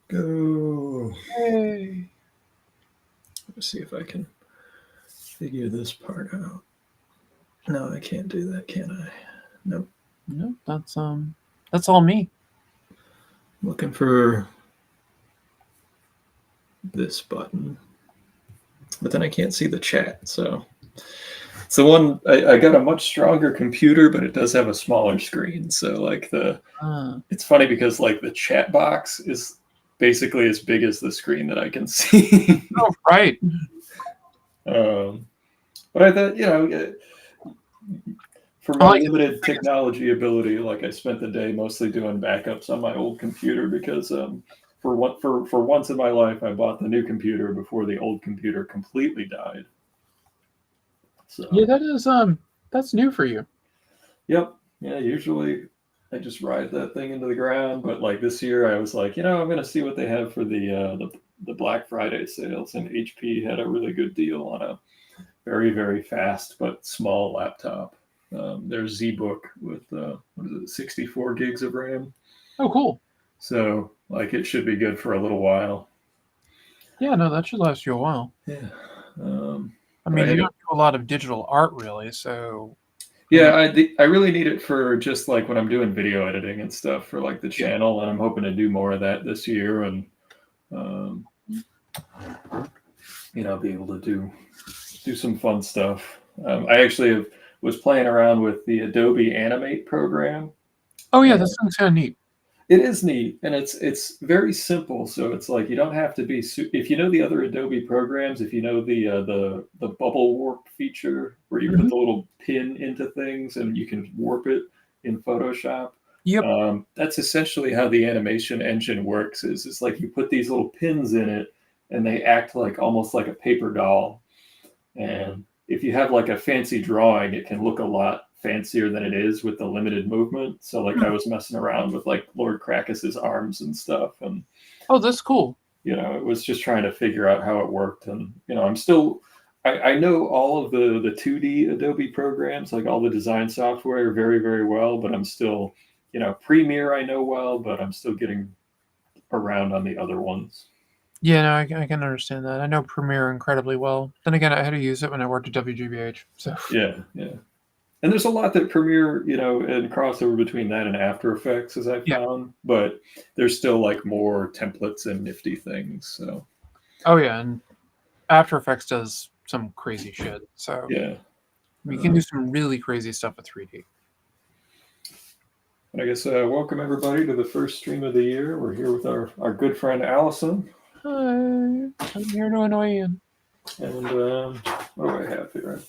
Go. Yay. Let's see if I can figure this part out. No, I can't do that, can I? Nope. No, that's all me. Looking for this button. But then I can't see the chat, so it's the one I got a much stronger computer, but it does have a smaller screen. So like it's funny because like the chat box is basically as big as the screen that I can see. Oh, right. But I thought, for my limited technology ability, like I spent the day mostly doing backups on my old computer because for once in my life, I bought the new computer before the old computer completely died. So yeah, that's new for you. Yep. Yeah. Usually, I just ride that thing into the ground. But like this year, I was like, I'm going to see what they have for the Black Friday sales, and HP had a really good deal on a very, very fast but small laptop. Their ZBook with 64 gigs of RAM. Oh, cool. So like it should be good for a little while. Yeah, no, that should last you a while. Yeah. I mean, you don't do a lot of digital art, really, so. Yeah, I really need it for just like when I'm doing video editing and stuff for like the channel, and I'm hoping to do more of that this year, and be able to do some fun stuff. I actually was playing around with the Adobe Animate program. Oh yeah, that sounds kind of neat. It is neat, and it's very simple. So it's like you don't have to be if you know the other Adobe programs. If you know the bubble warp feature where you put the little pin into things and you can warp it in Photoshop. Yep. That's essentially how the animation engine works. It's like you put these little pins in it, and they act like almost like a paper doll. And if you have like a fancy drawing, it can look a lot fancier than it is with the limited movement. So like I was messing around with like Lord Krakus's arms and stuff, and oh, that's cool. It was just trying to figure out how it worked. And I'm still I know all of the 2D Adobe programs, like all the design software, very, very well, but I'm still Premiere I know well, but I'm still getting around on the other ones. Yeah, no, I can understand that. I know Premiere incredibly well. Then again, I had to use it when I worked at WGBH. So yeah. And there's a lot that Premiere, and crossover between that and After Effects, as I've found, but there's still like more templates and nifty things. So. Oh yeah, and After Effects does some crazy shit. So yeah, we can do some really crazy stuff with 3D. I guess welcome everybody to the first stream of the year. We're here with our good friend Alison. Hi, I'm here to annoy you. And what do I have here?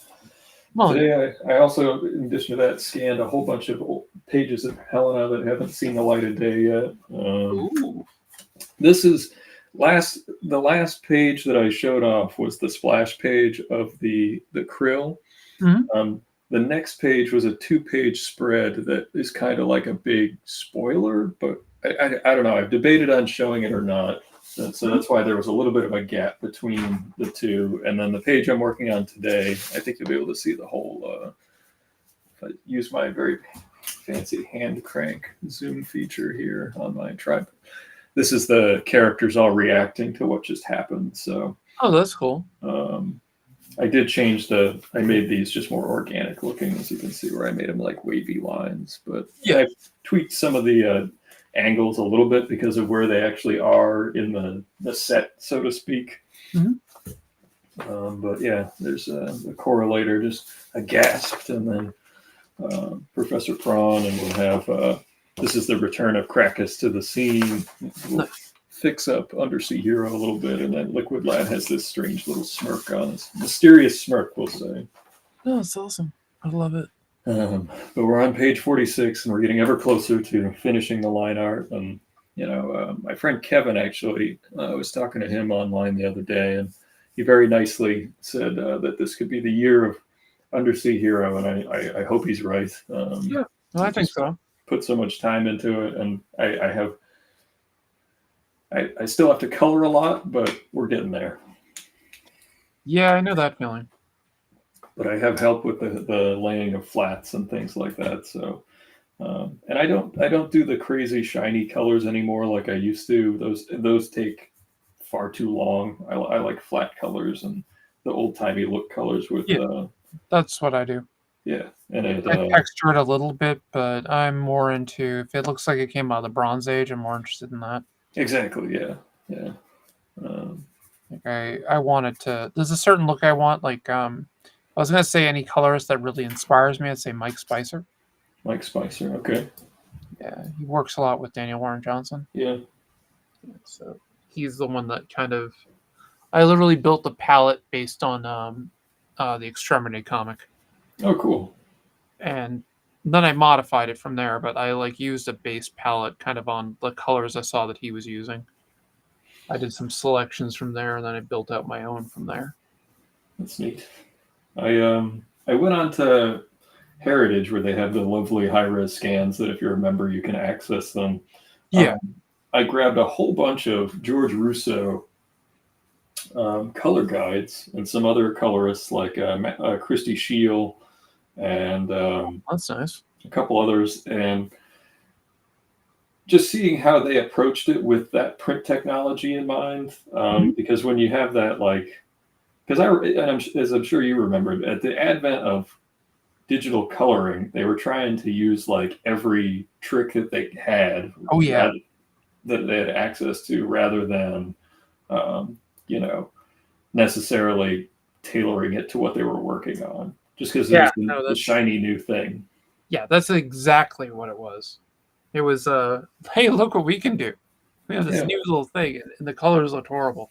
Today, I also, in addition to that, scanned a whole bunch of old pages of Helena that haven't seen the light of day yet. This is the last page that I showed off was the splash page of the krill. Mm-hmm. The next page was a 2-page spread that is kind of like a big spoiler, but I don't know. I've debated on showing it or not. So that's why there was a little bit of a gap between the two. And then the page I'm working on today, I think you'll be able to see the whole, if I use my very fancy hand crank zoom feature here on my tripod. This is the characters all reacting to what just happened. So. Oh, that's cool. I did change I made these just more organic looking, as you can see, where I made them like wavy lines. But I tweaked some of the angles a little bit because of where they actually are in the set, so to speak. Mm-hmm. But yeah, there's the correlator just gasped, and then Professor Prawn, and we'll have this is the return of Krakus to the scene. We'll fix up Undersea Hero a little bit, and then Liquid Lad has this strange little smirk on his mysterious smirk, we'll say. Oh, it's awesome. I love it. But we're on page 46, and we're getting ever closer to finishing the line art. And my friend Kevin, actually, I was talking to him online the other day, and he very nicely said that this could be the year of Undersea Hero, and I hope he's right. Yeah, I think so. Put so much time into it, and I still have to color a lot, but we're getting there. Yeah, I know that feeling. But I have help with the laying of flats and things like that. So And I don't do the crazy shiny colors anymore like I used to. Those take far too long. I like flat colors and the old timey look colors with Yeah, that's what I do. yeah, and it I texture it a little bit, but I'm more into if it looks like it came out of the Bronze Age, I'm more interested in that. exactly, yeah, yeah. Um, Like I want it to. There's a certain look I want. Like I was gonna say any colorist that really inspires me. I'd say Mike Spicer. Mike Spicer, okay, Yeah, he works a lot with Daniel Warren Johnson. yeah. So he's the one that kind of. I literally built the palette based on the Extremity comic, Oh, cool. and then I modified it from there. But I like used a base palette kind of on the colors I saw that he was using. I did some selections from there, and then I built out my own from there. That's neat. I went on to Heritage where they have the lovely high res scans that if you're a member you can access them. Yeah. Um, I grabbed a whole bunch of George Russo color guides and some other colorists like Christy Shield and That's nice. a couple others, and just seeing how they approached it with that print technology in mind. Mhm. Because when you have that, like, because as I'm sure you remember, at the advent of digital coloring, they were trying to use like every trick that they had Oh yeah. that they had access to, rather than um, you know necessarily tailoring it to what they were working on, just because it Yeah. was No, the that's shiny new thing. yeah. That's exactly what it was. It was hey, look what we can do. We have this Yeah. new little thing, and the colors looked horrible.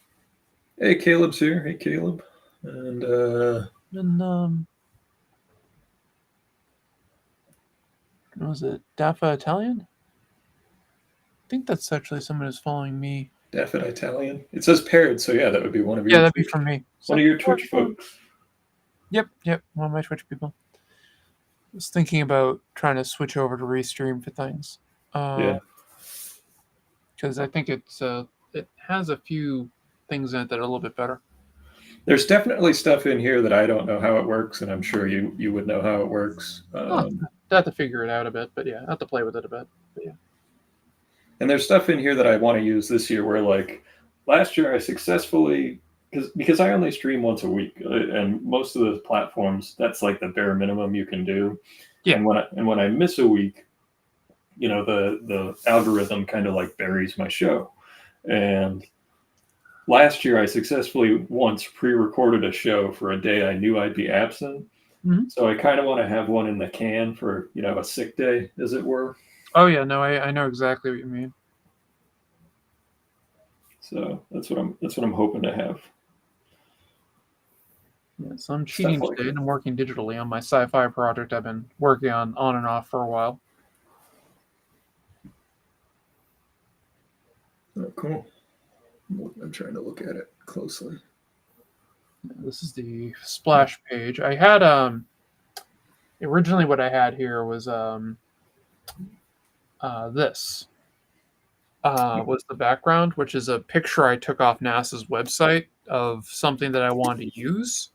Hey, Caleb's here. Hey, Caleb. And And was it Daffa Italian? I think that's actually someone who's following me. Daffodil Italian. It says paired, so yeah, that would be one of Yeah, your that'd be Twitch, from me. one So, of your Twitch folks. yep, one of my Twitch people. I was thinking about trying to switch over to restream for things, Yeah. because I think it has a few things in it that are a little bit better. There's definitely stuff in here that I don't know how it works, and I'm sure you would know how it works. Oh, I have to figure it out a bit, but yeah, I have to play with it a bit. But yeah, And there's stuff in here that I want to use this year where, like, last year I successfully, because I only stream once a week, and most of the platforms that's like the bare minimum you can do. Yeah. And when I miss a week, the algorithm kind of like buries my show. And last year I successfully once pre-recorded a show for a day I knew I'd be absent. Mhm. So I kind of want to have one in the can for a sick day, as it were. Oh yeah, no, I know exactly what you mean. So that's what I'm hoping to have. Yeah, so I'm Stuff cheating like today, that. and I'm working digitally on my sci-fi project I've been working on and off for a while. Oh, cool. I'm trying to look at it closely. This is the splash page. I had originally what I had here was this was the background, which is a picture I took off NASA's website of something that I wanted to use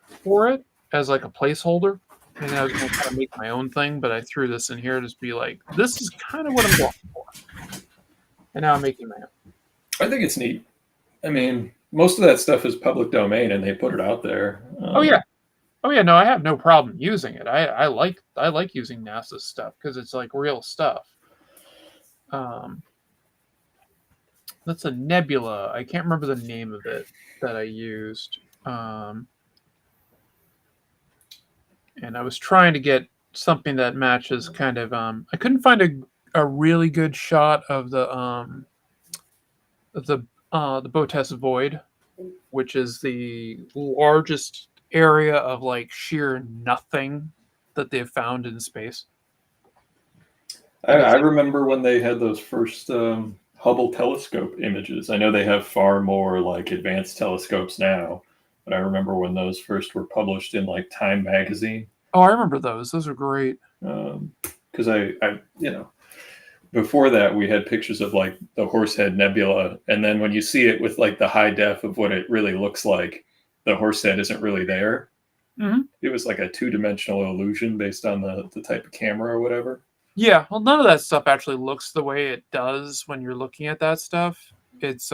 for it as like a placeholder. And I was going to kind of make my own thing, but I threw this in here to just be like, this is kind of what I'm going for. And now I'm making my own. I think it's neat. I mean, most of that stuff is public domain, and they put it out there. Oh yeah. Oh yeah, no, I have no problem using it. I like using NASA stuff because it's like real stuff. Um, that's a nebula. I can't remember the name of it that I used. And I was trying to get something that matches kind of. I couldn't find a really good shot of the Botes Void, which is the largest area of like sheer nothing that they've found in space. I remember when they had those first Hubble telescope images. I know they have far more like advanced telescopes now, but I remember when those first were published in like Time magazine. Oh, I remember those. Those are great. Because before that we had pictures of like the Horsehead Nebula, and then when you see it with like the high def of what it really looks like, the Horsehead isn't really there. Mm-hmm. It was like a two-dimensional illusion based on the type of camera or whatever. Yeah, well, none of that stuff actually looks the way it does when you're looking at that stuff. It's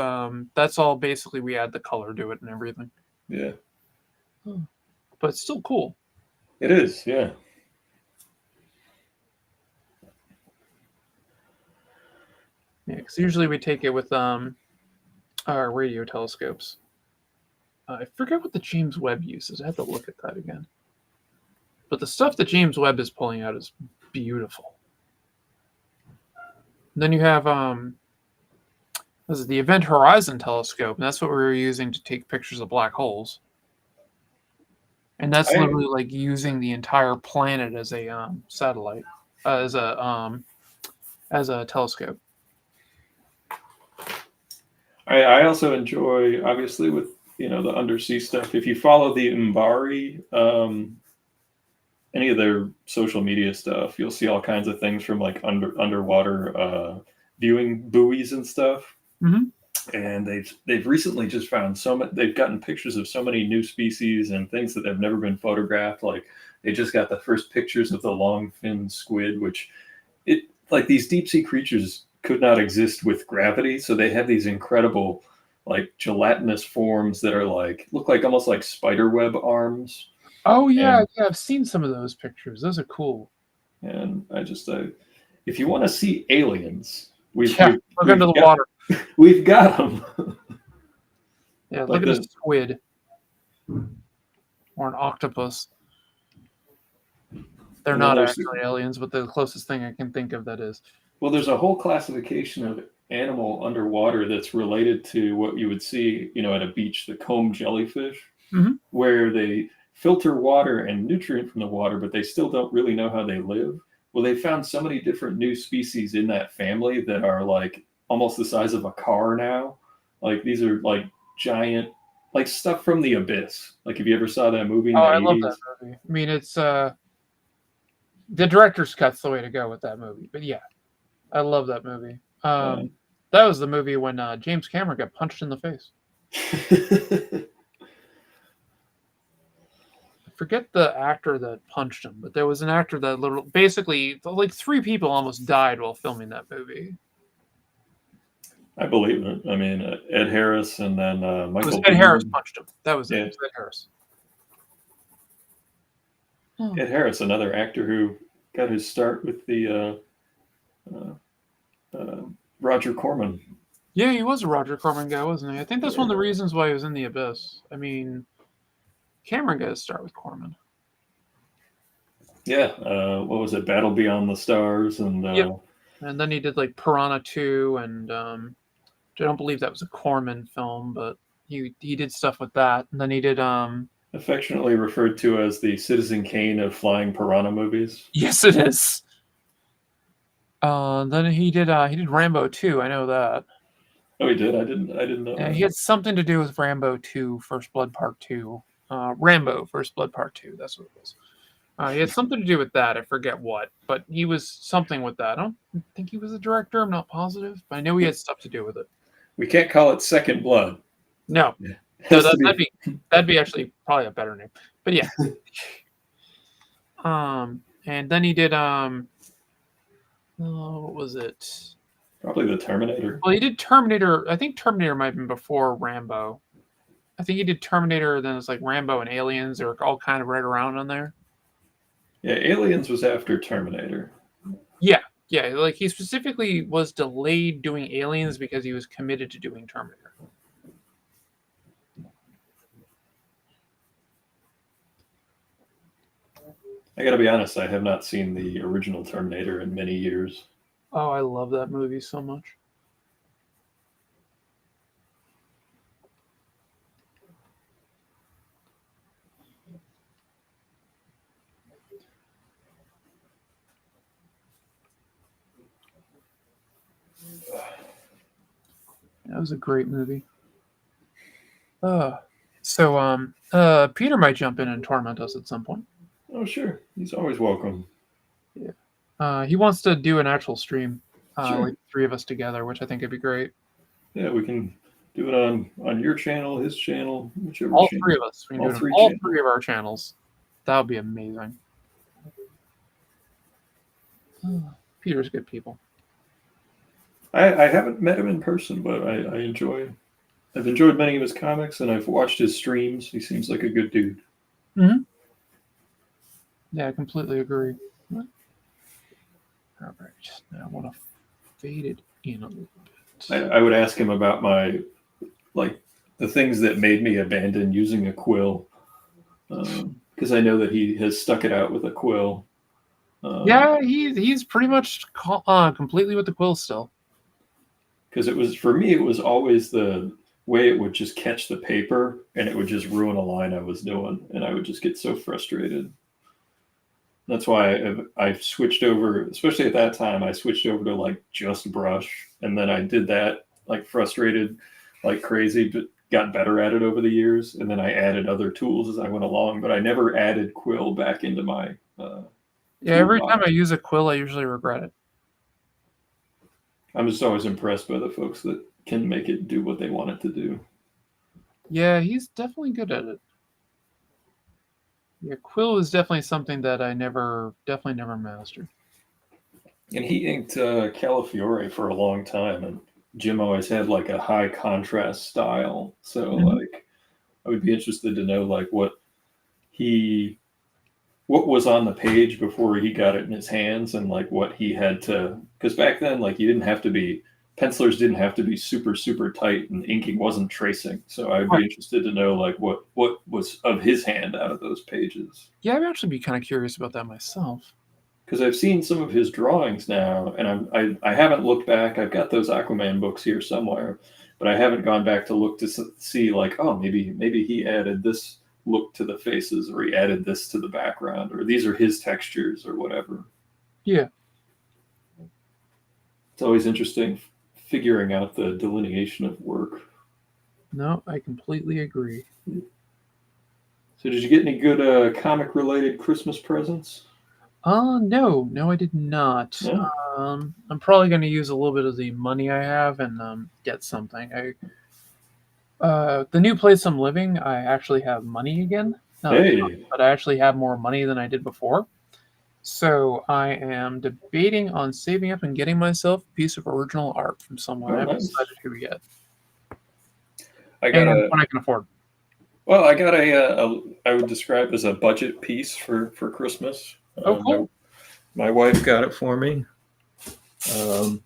that's all basically we add the color to it and everything. Yeah, But it's still cool. it is. Yeah. Yeah, because usually we take it with our radio telescopes. I forget what the James Webb uses. I have to look at that again. But the stuff that James Webb is pulling out is beautiful. And then you have this is the Event Horizon telescope, and that's what we were using to take pictures of black holes. And that's I literally like using the entire planet as a satellite, as a telescope. I also enjoy, obviously, with the undersea stuff. If you follow the Mbari, any of their social media stuff, you'll see all kinds of things from like underwater viewing buoys and stuff. Mm-hmm. And they've recently just found they've gotten pictures of so many new species and things that have never been photographed. Like they just got the first pictures of the long fin squid, which it like these deep sea creatures could not exist with gravity, so they have these incredible like gelatinous forms that are look like almost like spider web arms. Oh yeah, And yeah, I've seen some of those pictures. Those are cool. I just if you want to see aliens, we've Yeah, we've, look we've under the got water. we've got them. Yeah, look like at a the squid or an octopus. They're and then not there's actually aliens, but the closest thing I can think of that is. Well, there's a whole classification of animal underwater that's related to what you would see, at a beach, the comb jellyfish, Mhm. where they filter water and nutrient from the water, but they still don't really know how they live. Well, they found so many different new species in that family that are like almost the size of a car now. Like these are like giant, like stuff from the abyss. Like if you ever saw that movie in Oh, the I love that 80s. movie. I mean, it's the director's cut's the way to go with that movie. But yeah, I love that movie. Uh, That was the movie when James Cameron got punched in the face. I forget the actor that punched him, but there was an actor that basically like 3 people almost died while filming that movie. I believe it. I mean, Ed Harris and then It was Michael Ed Harris Biehn. punched him. That was it. It Yeah, was Ed Harris. Oh. Ed Harris, another actor who got his start with the uh, uh, Roger Corman. Yeah, he was a Roger Corman guy, wasn't he? I think that's Yeah, one of the reasons why he was in the Abyss. I mean, Cameron got to start with Corman. yeah. What was it? Battle Beyond the Stars, and Yep. And then he did like Piranha 2, and I don't believe that was a Corman film, but he did stuff with that. And then he did affectionately referred to as the Citizen Kane of flying piranha movies. yes, it is. Then he did Rambo 2. I know that. Oh, he did. I didn't know Yeah, he that. had something to do with Rambo 2, First Blood Part 2. Rambo, First Blood Part 2. That's what it was. He had something to do with that. I forget what, but he was something with that. I don't think he was a director. I'm not positive, but I know he had stuff to do with it. We can't call it Second Blood. No, It no, has to be. that'd be actually probably a better name. But yeah. And then he did what was it? Probably the Terminator. Well, he did Terminator. I think Terminator might have been before Rambo. I think he did Terminator. Then it's like Rambo and Aliens. They were all kind of right around on there. Yeah, Aliens was after Terminator. Yeah, yeah. Like he specifically was delayed doing Aliens because he was committed to doing Terminator. I got to be honest, I have not seen the original Terminator in many years. Oh, I love that movie so much. That was a great movie. Peter might jump in and torment us at some point. Oh, sure. He's always welcome. Yeah. He wants to do an actual stream, Sure. like 3 of us together, which I think would be great. Yeah, we can do it on your channel, his channel, whichever All channel. 3 of us. We can All do it on three all channels. 3 of our channels. That would be amazing. Peter's good people. I haven't met him in person, but I've enjoyed many of his comics, and I've watched his streams. He seems like a good dude. Mm-hmm. Yeah, I completely agree. All right, now I want to fade it in a little bit. I would ask him about the things that made me abandon using a quill, because I know that he has stuck it out with a quill. Yeah, he's pretty much completely with the quill still. Because for me, it was always the way it would just catch the paper and it would just ruin a line I was doing, and I would just get so frustrated. That's why I've switched over, especially at that time. I switched over to like just brush, and then I did that like frustrated, like crazy, but got better at it over the years. And then I added other tools as I went along, but I never added quill back into my. Yeah, every time I use a quill, I usually regret it. I'm just always impressed by the folks that can make it do what they want it to do. Yeah, he's definitely good at it. Yeah, quill is definitely something that I definitely never mastered. And he inked Calafiore for a long time, and Jim always had like a high contrast style. So like, I would be interested to know like what was on the page before he got it in his hands, and like what he had to, because back then like pencilers didn't have to be super super tight, and inking wasn't tracing. So I'd be interested to know like what was of his hand out of those pages. Yeah, I'd actually be kind of curious about that myself. Because I've seen some of his drawings now, and I haven't looked back. I've got those Aquaman books here somewhere, but I haven't gone back to look to see like, oh, maybe he added this look to the faces, or he added this to the background, or these are his textures, or whatever. Yeah, it's always interesting figuring out the delineation of work. No, I completely agree. So, did you get any good comic-related Christmas presents? No, I did not. No? I'm probably going to use a little bit of the money I have and get something. The new place I'm living, I actually have money again. Hey, But I actually have more money than I did before. So I am debating on saving up and getting myself a piece of original art from someone. I haven't decided who yet. And what I can afford. Well, I got I would describe as a budget piece for Christmas. Oh, cool. My wife got it for me. And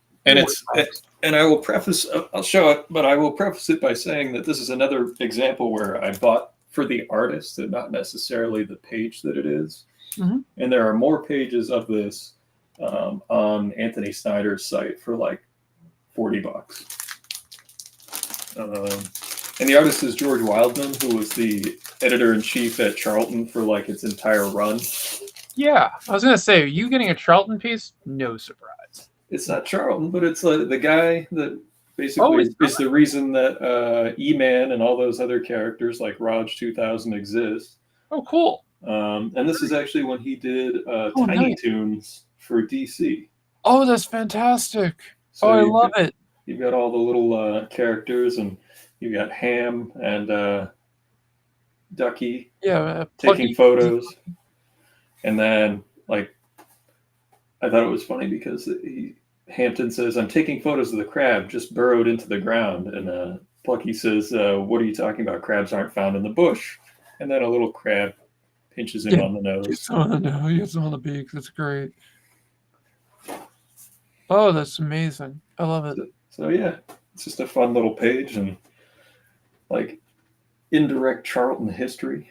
I will preface, I'll show it, but I will preface it by saying that this is another example where I bought for the artist and not necessarily the page that it is. Mm-hmm. And there are more pages of this on Anthony Snyder's site for like $40. And the artist is George Wildman, who was the editor-in-chief at Charlton for like its entire run. Yeah, I was going to say, are you getting a Charlton piece? No surprise. It's not Charlton, but it's the guy that basically is the reason that E-Man and all those other characters like Raj 2000 exist. Oh, cool. And this is actually when he did Tiny Toons for DC. Oh, that's fantastic. So I love it. You've got all the little characters, and you've got Ham and Ducky taking photos. And then, like, I thought it was funny because Hampton says, "I'm taking photos of the crab just burrowed into the ground." And Plucky says, "What are you talking about? Crabs aren't found in the bush." And then a little crab pinches him on the nose. Gets on the nose, gets on the beak. That's great. Oh, that's amazing. I love it. So yeah, it's just a fun little page and like indirect Charlton history.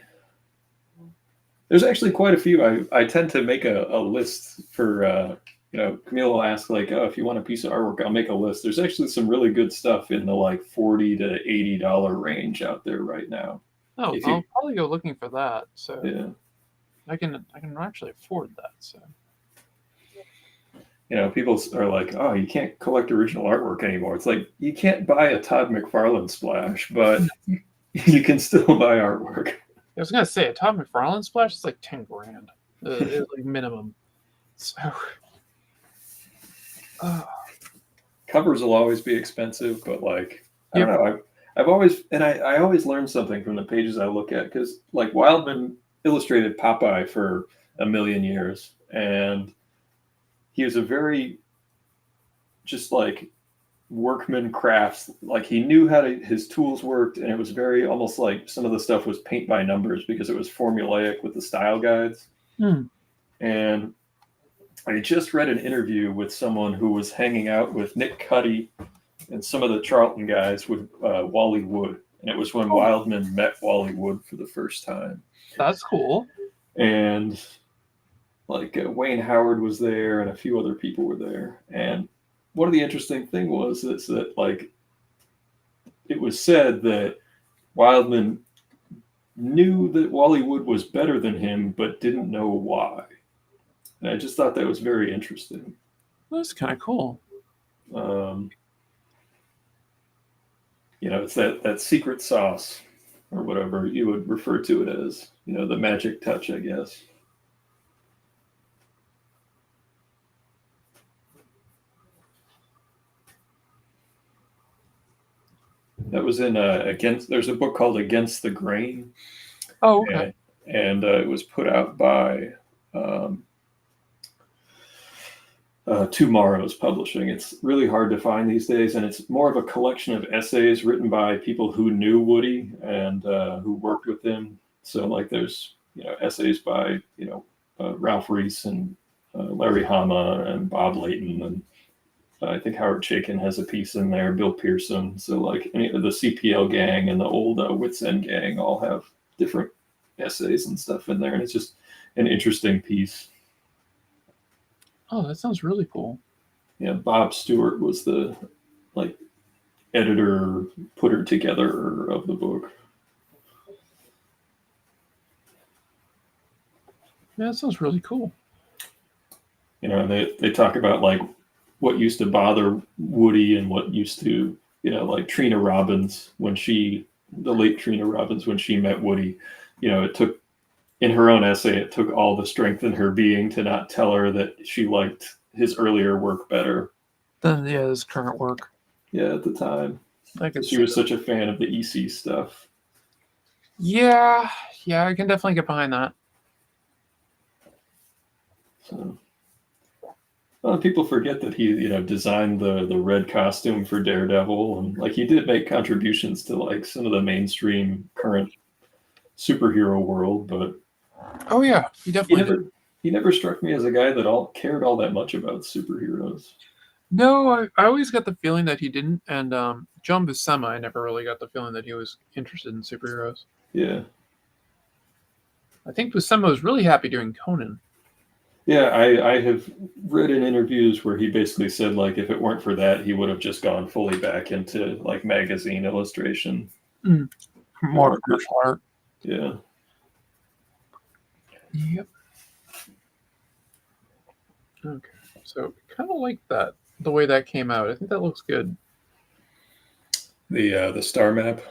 There's actually quite a few. I tend to make a list for, Camille will ask like, oh, if you want a piece of artwork, I'll make a list. There's actually some really good stuff in the like $40 to $80 range out there right now. Oh, I'll probably go looking for that. So yeah, I can actually afford that. So people are like, oh, you can't collect original artwork anymore. It's like you can't buy a Todd McFarlane splash, but you can still buy artwork. I was gonna say a Todd McFarlane splash is like $10,000, like minimum. So covers will always be expensive, but like I don't know. I've always I always learn something from the pages I look at, because like Wildman illustrated Popeye for a million years, and he was a very just like workman crafts. Like he knew how his tools worked, and it was very almost like some of the stuff was paint by numbers because it was formulaic with the style guides. And I just read an interview with someone who was hanging out with Nick Cuddy and some of the Charlton guys with Wally Wood, and it was when Wildman met Wally Wood for the first time. That's cool. And like Wayne Howard was there, and a few other people were there. And one of the interesting thing was is that like it was said that Wildman knew that Wally Wood was better than him, but didn't know why. And I just thought that was very interesting. That's kind of cool. It's that secret sauce or whatever you would refer to it as, the magic touch, I guess. That was in there's a book called Against the Grain. Oh, okay. And it was put out by Tomorrow's Publishing. It's really hard to find these days, and it's more of a collection of essays written by people who knew Woody and who worked with him. So like there's essays by Ralph Reese and Larry Hama and Bob Layton, and I think Howard Chaykin has a piece in there, Bill Pearson. So like any of the CPL gang and the old Wits End gang all have different essays and stuff in there, and it's just an interesting piece. Oh, that sounds really cool. Yeah, Bob Stewart was the editor, putter together of the book. Yeah, that sounds really cool. They talk about like what used to bother Woody and what used to, like Trina Robbins the late Trina Robbins, when she met Woody, it took, in her own essay, it took all the strength in her being to not tell her that she liked his earlier work better than his current work. Yeah, at the time. She was such a fan of the EC stuff. Yeah, I can definitely get behind that. So, people forget that he, designed the red costume for Daredevil, and like he did make contributions to like some of the mainstream current superhero world, but oh yeah, he definitely did. He never struck me as a guy that cared all that much about superheroes. No, I always got the feeling that he didn't, and John Buscema, I never really got the feeling that he was interested in superheroes. Yeah, I think Buscema was really happy doing Conan. Yeah, I have read in interviews where he basically said like if it weren't for that, he would have just gone fully back into like magazine illustration. More commercial art. Yeah. Yep. Okay, so kind of like that, the way that came out. I think that looks good. The star map.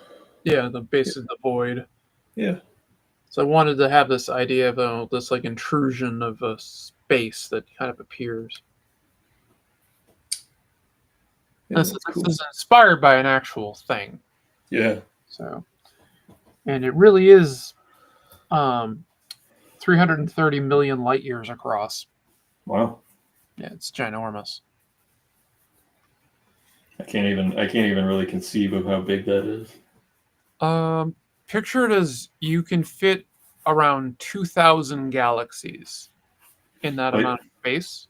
Yeah, the base of the void. Yeah. So I wanted to have this idea of this like intrusion of a space that kind of appears. Yeah, this is inspired by an actual thing. Yeah. So, and it really is 330 million light years across. Wow. Yeah, it's ginormous. I can't even really conceive of how big that is. Picture it as you can fit around 2,000 galaxies in that amount of space,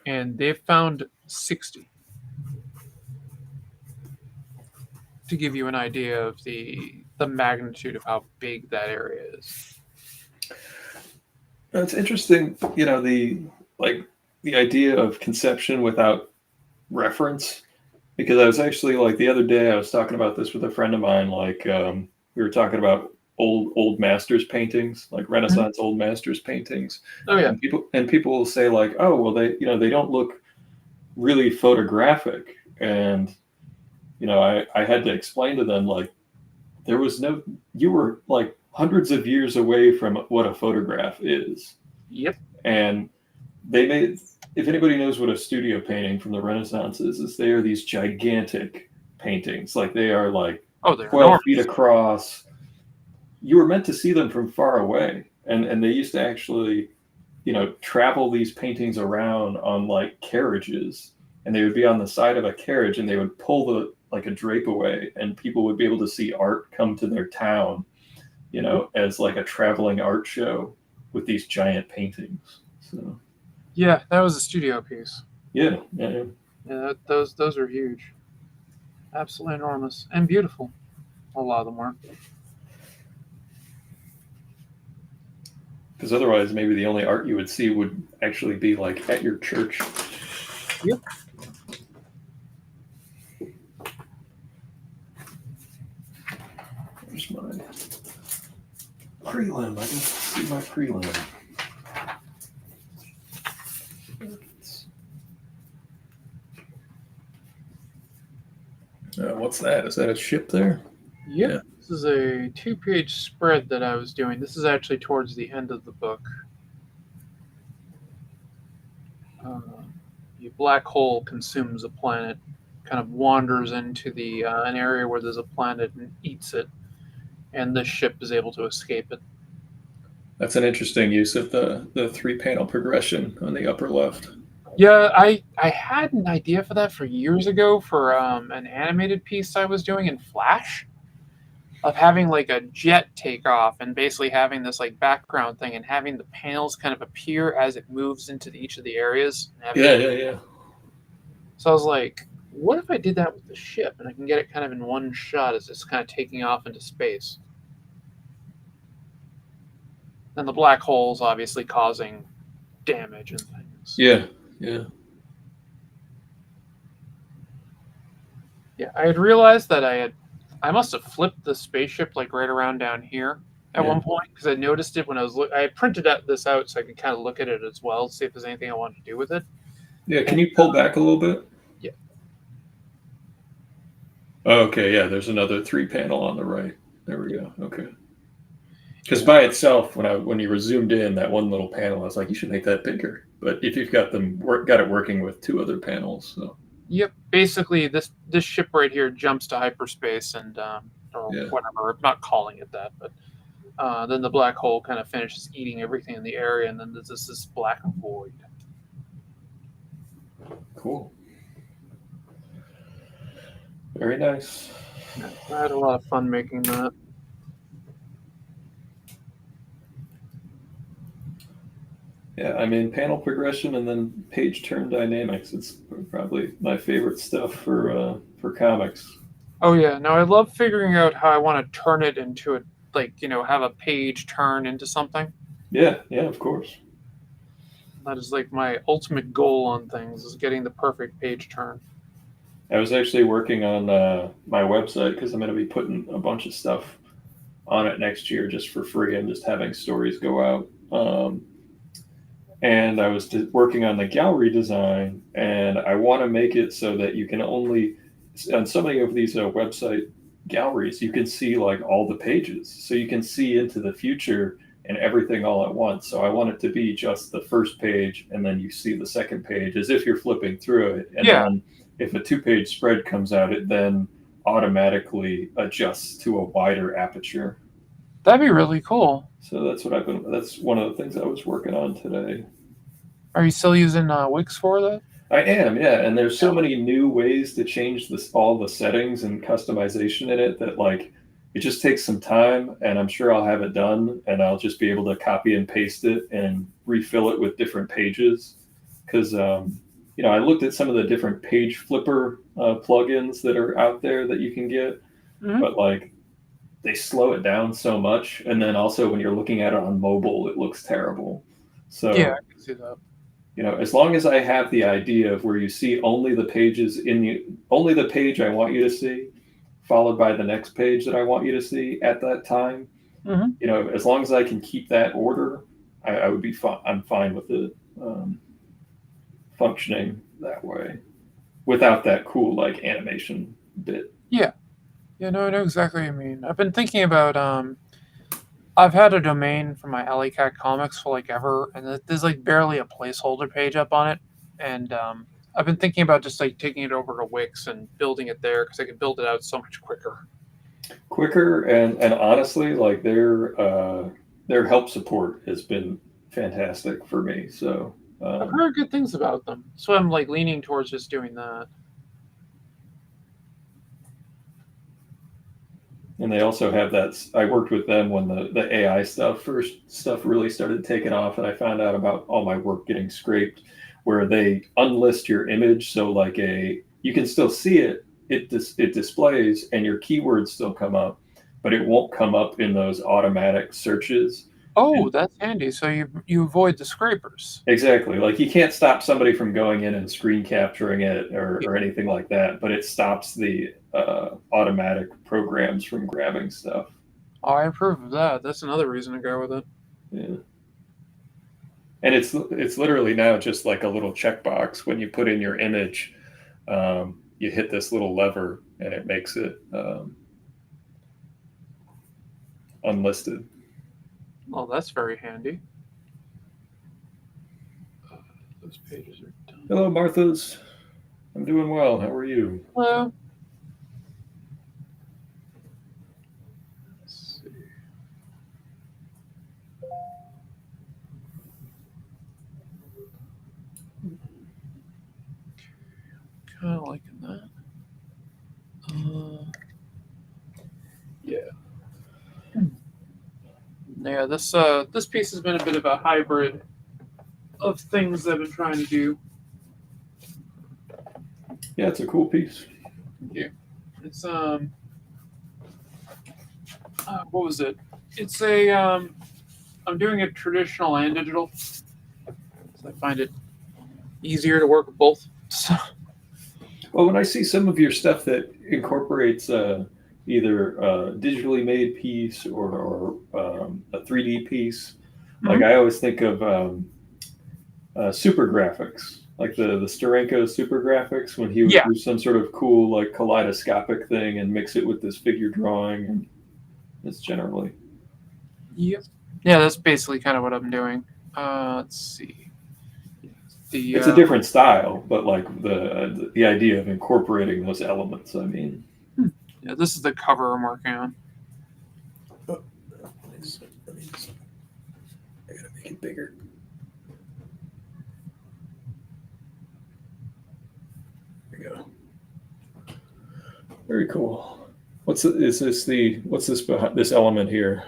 and they've found 60. To give you an idea of the magnitude of how big that area is. It's interesting, the idea of conception without reference, because I was actually like the other day I was talking about this with a friend of mine, like we were talking about old masters paintings, like Renaissance old masters paintings. Oh yeah. And people will say like, oh well, they don't look really photographic, and I had to explain to them like you were like hundreds of years away from what a photograph is. Yep. And they made, if anybody knows what a studio painting from the Renaissance is they are these gigantic paintings. Like they are like 12 feet across. You were meant to see them from far away. And they used to actually, travel these paintings around on like carriages and they would be on the side of a carriage, and they would pull the like a drape away, and people would be able to see art come to their town, as like a traveling art show with these giant paintings. So Yeah, that was a studio piece. yeah, yeah. Yeah, those are huge, absolutely enormous and beautiful. A lot of them were. Because otherwise, maybe the only art you would see would actually be like at your church. Yep. There's my prelim. I can see my prelim. What's that? Is that a ship there? Yep. Yeah. This is a 2-page spread that I was doing. This is actually towards the end of the book. The black hole consumes a planet, kind of wanders into the an area where there's a planet and eats it, and this ship is able to escape it. That's an interesting use of the 3-panel progression on the upper left. Yeah, I had an idea for that for years ago for an animated piece I was doing in Flash of having like a jet take off and basically having this like background thing and having the panels kind of appear as it moves into each of the areas. Yeah. So I was like, what if I did that with the ship and I can get it kind of in one shot as it's kind of taking off into space? And the black holes obviously causing damage and things. Yeah. Yeah, I had realized that I must have flipped the spaceship like right around down here at Yeah. one point because I noticed it when I had printed this out so I could kind of look at it as well, see if there's anything I wanted to do with it. Yeah. Can you pull back a little bit? Yeah. Oh, okay. Yeah. There's another 3-panel on the right. There we go. Okay. Because by itself, when you were zoomed in, that one little panel, I was like, you should make that bigger. But if you've got it working with 2 other panels, so Yep. Basically, this ship right here jumps to hyperspace and or Yeah. whatever. I'm not calling it that, but then the black hole kind of finishes eating everything in the area, and then there's this black void. Cool. Very nice. Yeah, I had a lot of fun making that. Yeah, I mean, panel progression and then page turn dynamics. It's probably my favorite stuff for comics. Oh yeah, no, I love figuring out how I want to turn it into a have a page turn into something. Yeah, of course. That is like my ultimate goal on things is getting the perfect page turn. I was actually working on my website because I'm going to be putting a bunch of stuff on it next year just for free. I'm just having stories go out. And I was working on the gallery design, and I want to make it so that you can only, on so many of these website galleries, you can see like all the pages. So you can see into the future and everything all at once. So I want it to be just the first page, and then you see the second page as if you're flipping through it. And then if a 2-page spread comes out, it then automatically adjusts to a wider aperture. That'd be really cool. So that's one of the things I was working on today. Are you still using Wix for that? I am, yeah. And there's so many new ways to change all the settings and customization in it that like it just takes some time, and I'm sure I'll have it done, and I'll just be able to copy and paste it and refill it with different pages. Because I looked at some of the different page flipper plugins that are out there that you can get, but like they slow it down so much, and then also when you're looking at it on mobile, it looks terrible. So yeah, I can see that. As long as I have the idea of where you see only the pages only the page I want you to see, followed by the next page that I want you to see at that time, as long as I can keep that order, I would be fine. I'm fine with it functioning that way without that cool like animation bit. Yeah, no, I know exactly what you mean. I've been thinking about I've had a domain for my Alley Cat comics for like ever, and there's like barely a placeholder page up on it. And I've been thinking about just like taking it over to Wix and building it there because I can build it out so much quicker. And honestly, like their help support has been fantastic for me. So I've heard good things about them, so I'm like leaning towards just doing that. And they also have that. I worked with them when the AI stuff really started taking off, and I found out about all my work getting scraped, where they unlist your image, so like you can still see it, it displays, and your keywords still come up, but it won't come up in those automatic searches. Oh, And that's handy. So you avoid the scrapers. exactly, like you can't stop somebody from going in and screen capturing it or anything like that, but it stops the automatic programs from grabbing stuff. Oh, I approve of that. That's another reason to go with it. Yeah. And it's literally now just like a little checkbox. When you put in your image, you hit this little lever and it makes it unlisted. Oh, that's very handy. Those pages are done. Hello, Martha's. I'm doing well. How are you? Hello. Let's see. Kind of liking that. Yeah. Yeah, this piece has been a bit of a hybrid of things I've been trying to do. Yeah, it's a cool piece. Yeah. It's what was it? It's a I'm doing it traditional and digital. So I find it easier to work with both. So, Well, when I see some of your stuff that incorporates either a digitally made piece or a 3D piece, like I always think of super graphics, like the Steranko super graphics, when he would yeah. do some sort of cool like kaleidoscopic thing and mix it with this figure drawing. And it's generally Yep. Yeah, that's basically kind of what I'm doing. Let's see. it's a different style, but like the idea of incorporating those elements. I mean, yeah, this is the cover I'm working on. I gotta make it bigger. There we go. Very cool. What's this behind this element here?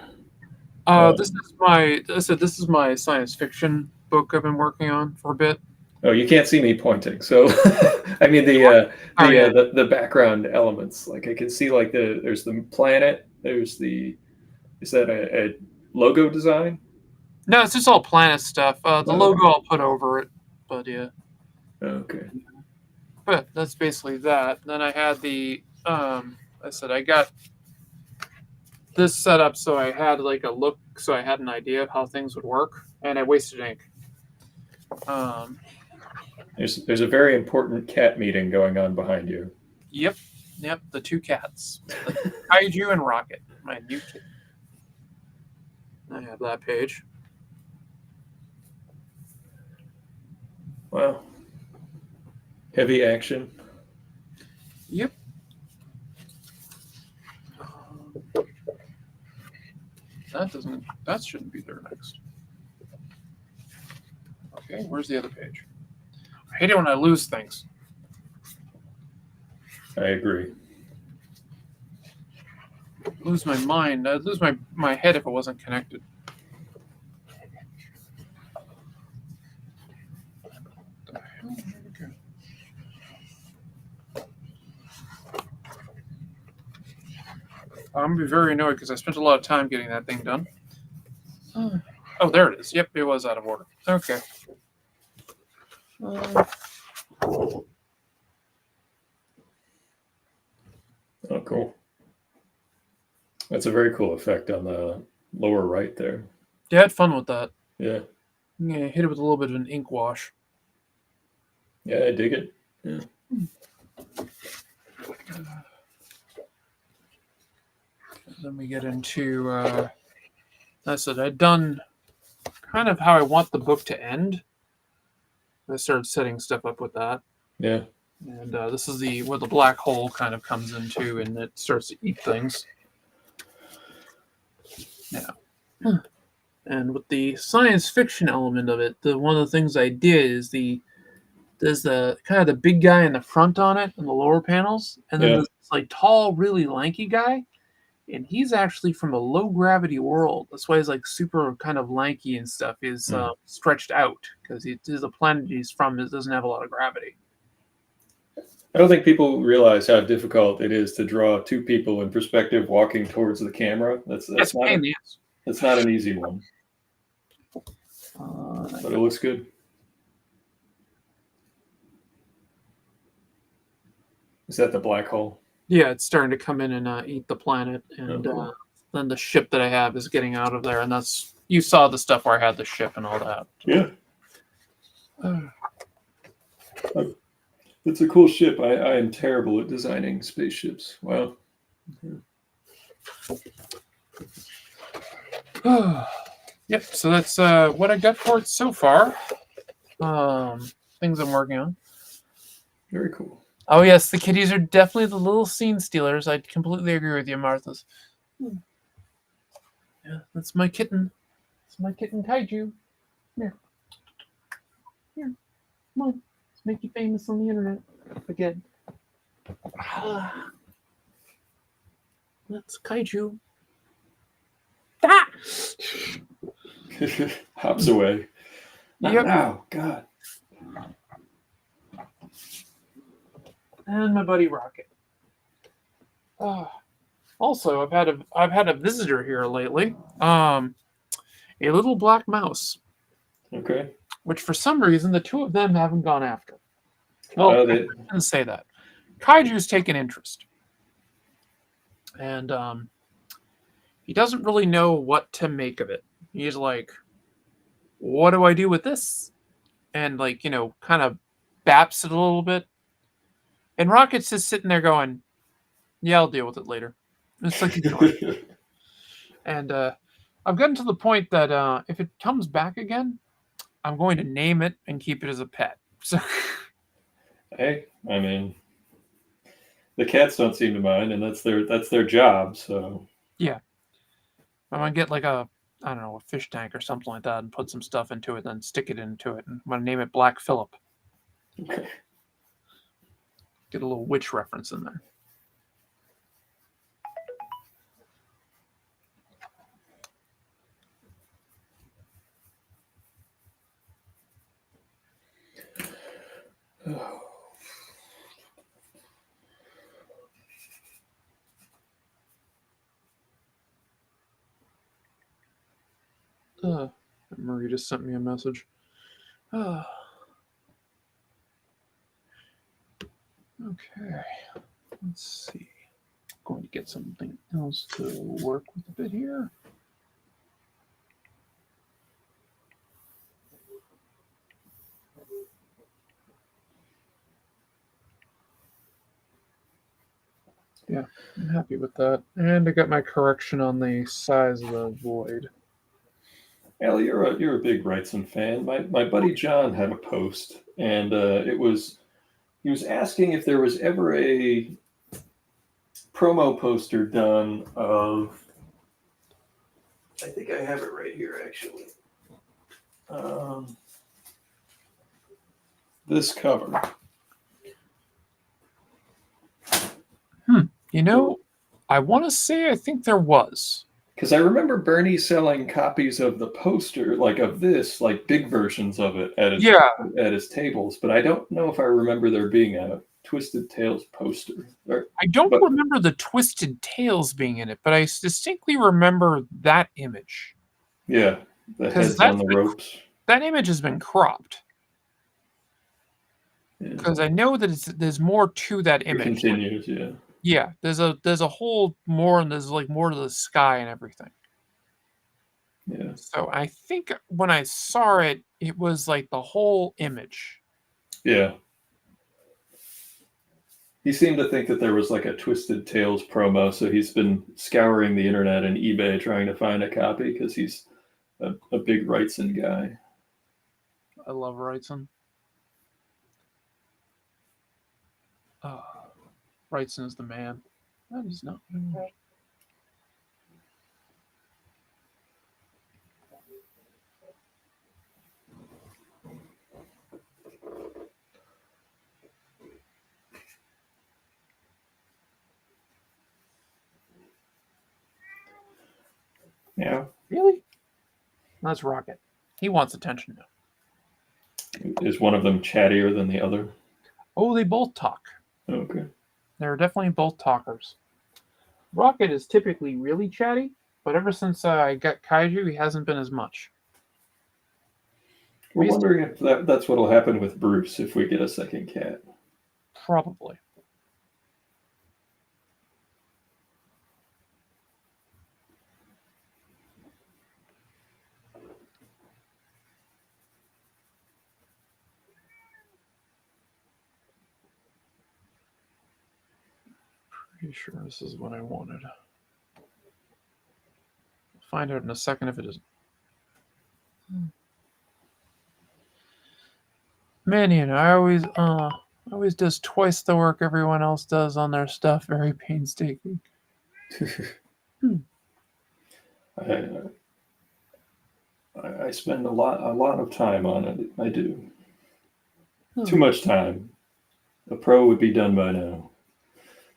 This is my science fiction book I've been working on for a bit. Oh, you can't see me pointing. So, I mean the background elements. Like I can see like there's the planet. Is that a logo design? No, it's just all planet stuff. The logo I'll put over it, but yeah. Okay. But that's basically that. Then I had I got this set up so I had like a look, so I had an idea of how things would work, and I wasted ink. There's a very important cat meeting going on behind you. Yep, the two cats, Kaiju and Rocket, my new kid. I have that page. Wow. Heavy action. Yep. That shouldn't be there next. Okay, where's the other page? I hate it when I lose things. I agree. Lose my mind. I'd lose my head if it wasn't connected. What the hell? Where'd it go? I'm gonna be very annoyed because I spent a lot of time getting that thing done. Oh, there it is. Yep, it was out of order. Okay. Oh, cool. That's a very cool effect on the lower right there. Yeah, I had fun with that. Yeah. Yeah, hit it with a little bit of an ink wash. Yeah, I dig it. Yeah. Then we get into I said I'd done kind of how I want the book to end. I started setting stuff up with that. Yeah. And this is where the black hole kind of comes into, and it starts to eat things. Now, And with the science fiction element of it, one of the things I did is there's the kind of the big guy in the front on it and the lower panels, and then Yeah. this like tall, really lanky guy, and he's actually from a low gravity world. That's why he's like super kind of lanky and stuff. He's stretched out because the planet he's from doesn't have a lot of gravity. I don't think people realize how difficult it is to draw two people in perspective walking towards the camera. It's That's a not pain in the ass. that's not an easy one, Uh, but it looks good. Is that the black hole? yeah, it's starting to come in and eat the planet, and cool. then the ship that I have is getting out of there, and that's you saw the stuff where I had the ship and all that. Yeah. It's a cool ship. I am terrible at designing spaceships. Wow. Yep. So that's what I got for it so far. Things I'm working on. Very cool. Oh yes, the kitties are definitely the little scene stealers. I completely agree with you, Martha's. Yeah, that's my kitten. It's my kitten Kaiju. Here. Here. Come on. Let's make you famous on the internet. Again. That's Kaiju. Ah! Hops away. Not Yep. now. God. And my buddy Rocket. Also, I've had a visitor here lately. A little black mouse, Okay. which for some reason the two of them haven't gone after. Well, I didn't say that. Kaiju's taken interest, and he doesn't really know what to make of it. He's like, "What do I do with this?" And like kind of baps it a little bit. And Rocket's just sitting there going, "Yeah, I'll deal with it later." It's like and I've gotten to the point that if it comes back again, I'm going to name it and keep it as a pet. So, Hey, I mean, the cats don't seem to mind, and that's their job. So yeah, I'm gonna get like a I don't know a fish tank or something like that and put some stuff into it, then stick it into it, and I'm gonna name it Black Phillip. okay. Get a little witch reference in there. Marie just sent me a message. Okay, let's see. Going to get something else to work with a bit here. Yeah, I'm happy with that. And I got my correction on the size of the void. Al, you're a big Wrightson fan. My buddy John had a post, and he was asking if there was ever a promo poster done of. I think I have it right here, actually. This cover. I want to say I think there was. Because I remember Bernie selling copies of the poster, like of this, like big versions of it at his tables, but I don't know if I remember there being a Twisted Tales poster. I don't remember the Twisted Tales being in it, but I distinctly remember that image. Yeah, the heads on the ropes. That image has been cropped. Because I know that there's more to that image. It continues, yeah. Yeah, there's a whole more, and there's like more to the sky and everything. Yeah. So I think when I saw it, it was like the whole image. Yeah. He seemed to think that there was like a Twisted Tales promo, so he's been scouring the internet and eBay trying to find a copy because he's a big Wrightson guy. I love Wrightson. Wrightson is the man. That is not right. Yeah. Really? That's Rocket. He wants attention now. Is one of them chattier than the other? Oh, they both talk. Okay. They're definitely both talkers. Rocket is typically really chatty, but ever since I got Kaiju, he hasn't been as much. We're wondering if that's what'll happen with Bruce if we get a second cat. Probably. Pretty sure this is what I wanted. I'll find out in a second if it isn't. Manion, I always does twice the work everyone else does on their stuff, very painstaking. I, I spend a lot of time on it. I do. Too much time. A pro would be done by now.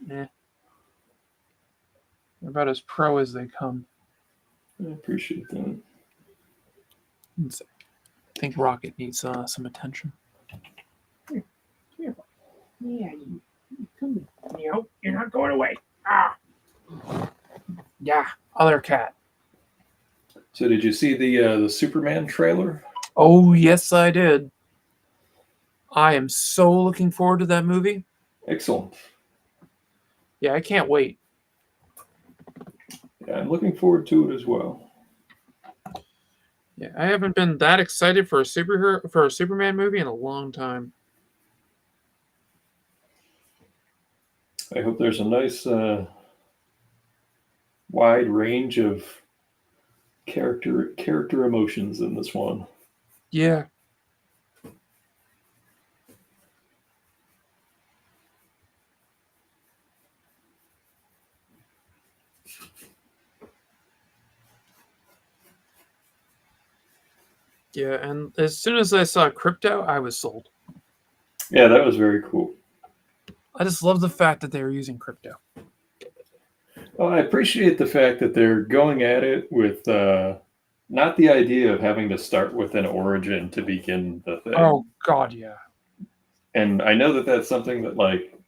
Yeah. They're about as pro as they come. I appreciate that. I think Rocket needs some attention. Here. Yeah, you come here. No, you're not going away. Ah. Yeah, other cat. So, did you see the Superman trailer? Oh, yes, I did. I am so looking forward to that movie. Excellent. Yeah, I can't wait. Yeah, I'm looking forward to it as well. Yeah, I haven't been that excited for a Superman movie in a long time. I hope there's a nice wide range of character emotions in this one. Yeah. Yeah, and as soon as I saw Crypto, I was sold. Yeah, that was very cool. I just love the fact that they were using Crypto. Well, I appreciate the fact that they're going at it with not the idea of having to start with an origin to begin the thing. Oh, God, yeah. And I know that that's something that, like,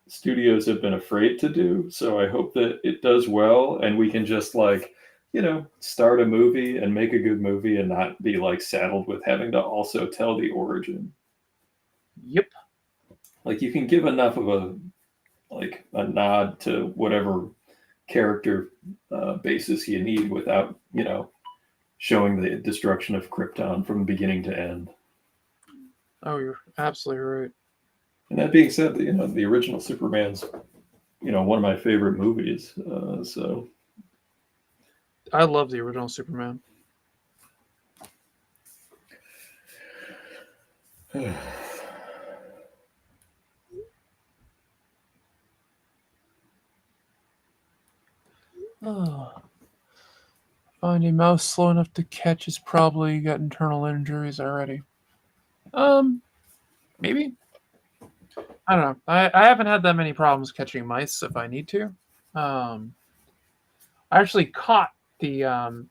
studios have been afraid to do. So I hope that it does well and we can just, like, start a movie and make a good movie and not be, like, saddled with having to also tell the origin. Yep. Like, you can give enough of a nod to whatever character basis you need without, showing the destruction of Krypton from beginning to end. Oh, you're absolutely right. And that being said, the original Superman's, one of my favorite movies. So I love the original Superman. Oh. Finding mouse slow enough to catch is probably got internal injuries already. Maybe. I don't know. I haven't had that many problems catching mice if I need to. I actually caught the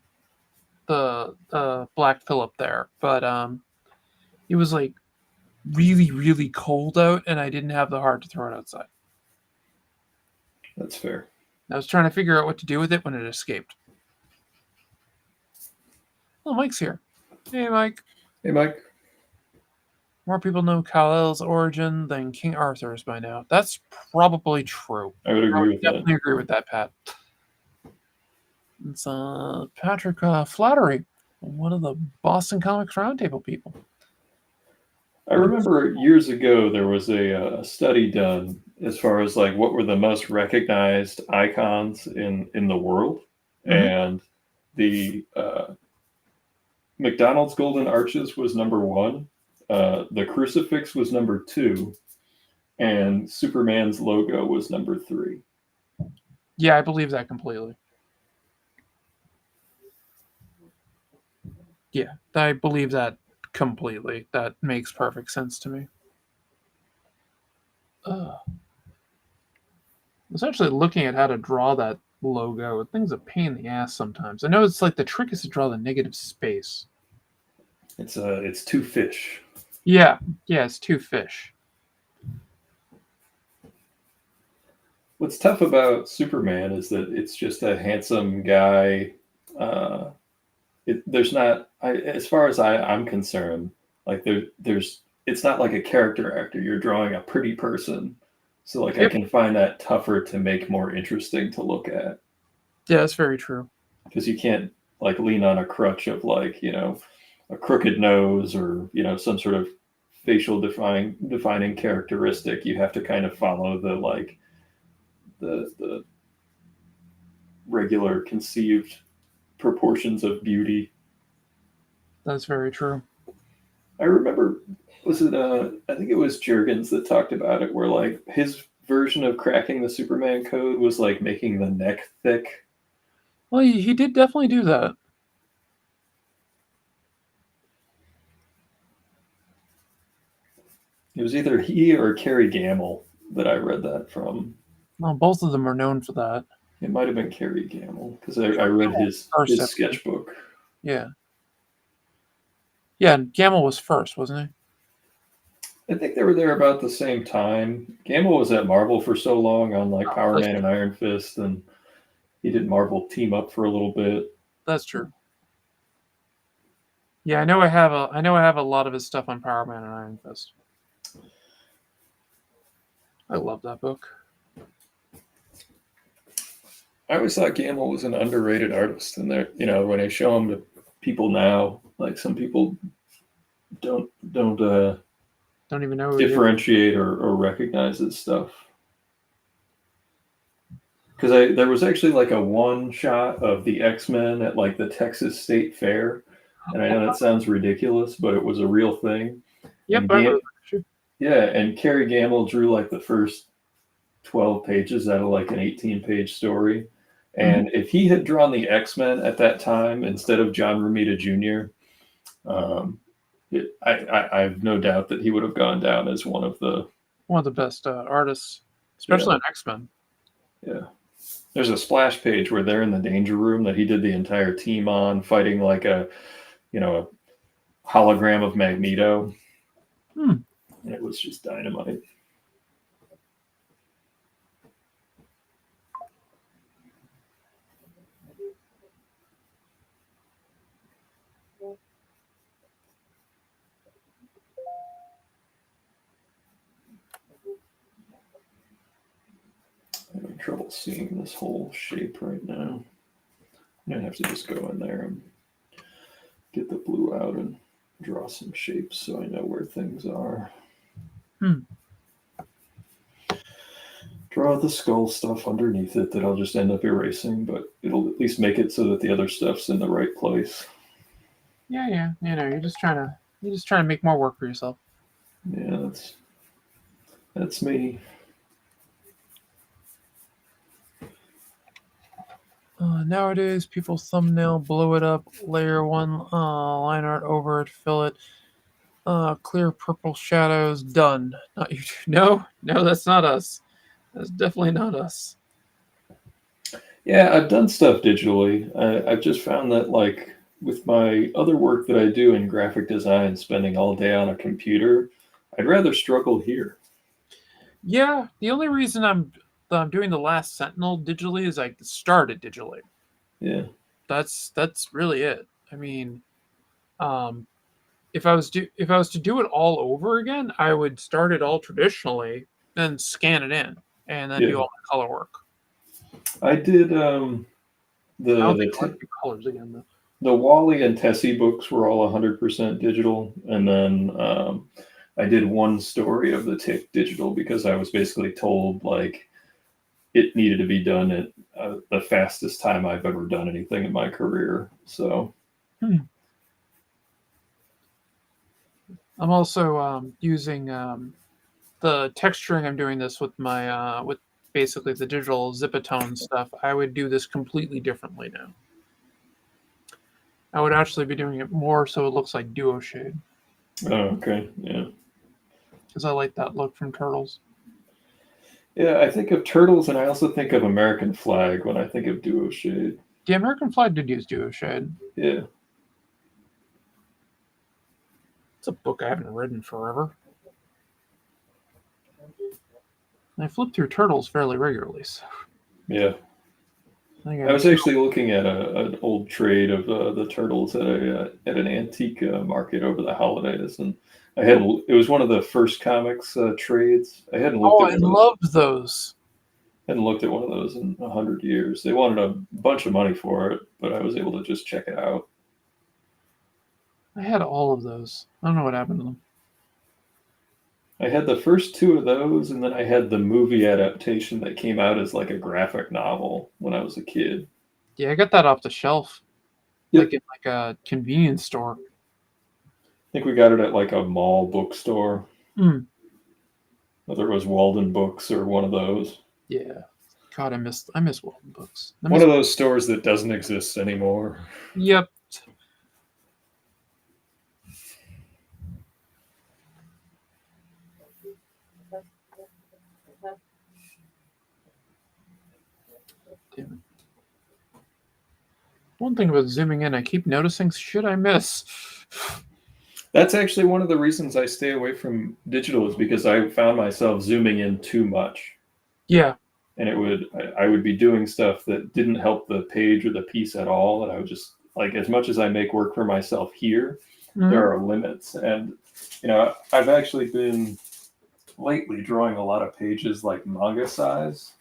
Black Phillip there, but it was like really, really cold out, and I didn't have the heart to throw it outside. That's fair. I was trying to figure out what to do with it when it escaped. Oh, Mike's here. Hey, Mike. Hey, Mike. More people know Kal-El's origin than King Arthur's by now. That's probably true. I would agree with that. Definitely agree with that, Pat. It's Patrick Flattery, one of the Boston Comics Roundtable people. I remember years ago there was a study done as far as, like, what were the most recognized icons in the world, and the McDonald's Golden Arches was number 1, the crucifix was number 2, and Superman's logo was number 3. Yeah, I believe that completely. Yeah, I believe that completely. That makes perfect sense to me. I was actually looking at how to draw that logo. The thing's a pain in the ass sometimes. I know it's like the trick is to draw the negative space. It's two fish. Yeah, yeah, it's two fish. What's tough about Superman is that it's just a handsome guy. Uh, there's not, as far as I'm concerned, like there's it's not like a character actor. You're drawing a pretty person, so like I Yep. can find that tougher to make more interesting to look at Yeah, that's very true. because you can't like lean on a crutch of like a crooked nose or some sort of facial defining characteristic. You have to kind of follow the like the regular conceived proportions of beauty. That's very true. I remember, was it I think it was Jurgens that talked about it, where like his version of cracking the Superman code was like making the neck thick. Well, he did definitely do that. It was either he or Kerry Gamble that I read that from. Well, both of them are known for that. It might have been Kerry Gamble because I read his First, sketchbook. yeah, yeah. Gamble was first, wasn't I think they were there about the same time. Gamble was at Marvel for so long on like Power that's Man and Iron Fist, and he did Marvel team up for a little bit. That's true. Yeah, I know. I have a lot of his stuff on Power Man and Iron Fist. I love that book. I always thought Gamble was an underrated artist, and there, when I show him to people now, like some people don't Don't even know who he is. differentiate or recognize his stuff. Because there was actually like a one shot of the X-Men at like the Texas State Fair, and I know that sounds ridiculous, but it was a real thing. Yep, And I remember that. yeah, and Kerry Gamble drew like the first 12 pages out of like an 18-page story. And if he had drawn the X-Men at that time instead of John Romita Jr., I have no doubt that he would have gone down as one of the best artists, especially on X-Men. Yeah. There's a splash page where they're in the danger room that he did the entire team on, fighting like a hologram of Magneto. And it was just dynamite. I'm having trouble seeing this whole shape right now. I'm gonna have to just go in there and get the blue out and draw some shapes so I know where things are. Draw the skull stuff underneath it that I'll just end up erasing, but it'll at least make it so that the other stuff's in the right place. Yeah. You're just trying to make more work for yourself. Yeah, that's me. Nowadays, people thumbnail, blow it up, layer one line art over it, fill it, clear purple shadows, done. Not you. No, that's not us. That's definitely not us. Yeah, I've done stuff digitally. I've just found that, like, with my other work that I do in graphic design, spending all day on a computer, I'd rather struggle here. Yeah, the only reason I'm doing the Last Sentinel digitally is I started digitally. Yeah. That's really it. I mean, if I was to do it all over again, I would start it all traditionally, then scan it in, and then do all the color work. I did I don't think I want to do colors again though. The Wally and Tessie books were all 100% digital, and then I did one story of the Tick digital because I was basically told like it needed to be done at the fastest time I've ever done anything in my career. So I'm also using the texturing. I'm doing this with my with basically the digital Zipatone stuff. I would do this completely differently now. I would actually be doing it more so it looks like duo shade. Oh, okay, yeah. Because I like that look from Turtles. Yeah, I think of turtles, and I also think of American flag when I think of Duo Shade. The American flag did use Duo Shade. Yeah. It's a book I haven't read in forever. I flip through Turtles fairly regularly, so Yeah. I think I was actually looking at an old trade of the turtles at an antique market over the holidays, and I hadn't. It was one of the first comics trades. I hadn't looked Oh, at I one of loved those. hadn't looked at one of those in 100 years. They wanted a bunch of money for it, but I was able to just check it out. I had all of those. I don't know what happened to them. I had the first two of those, and then I had the movie adaptation that came out as like a graphic novel when I was a kid. Yeah, I got that off the shelf, Yep. like in like a convenience store. I think we got it at like a mall bookstore, Mm, whether it was Walden Books or one of those. yeah. God, I miss Walden books. I One miss. of those stores that doesn't exist anymore. Yep. Damn it. One thing about zooming in, I keep noticing shit I miss. That's actually one of the reasons I stay away from digital is because I found myself zooming in too much. Yeah. And I would be doing stuff that didn't help the page or the piece at all. And I would just like, as much as I make work for myself here, Mhm. there are limits. And, I've actually been lately drawing a lot of pages like manga size.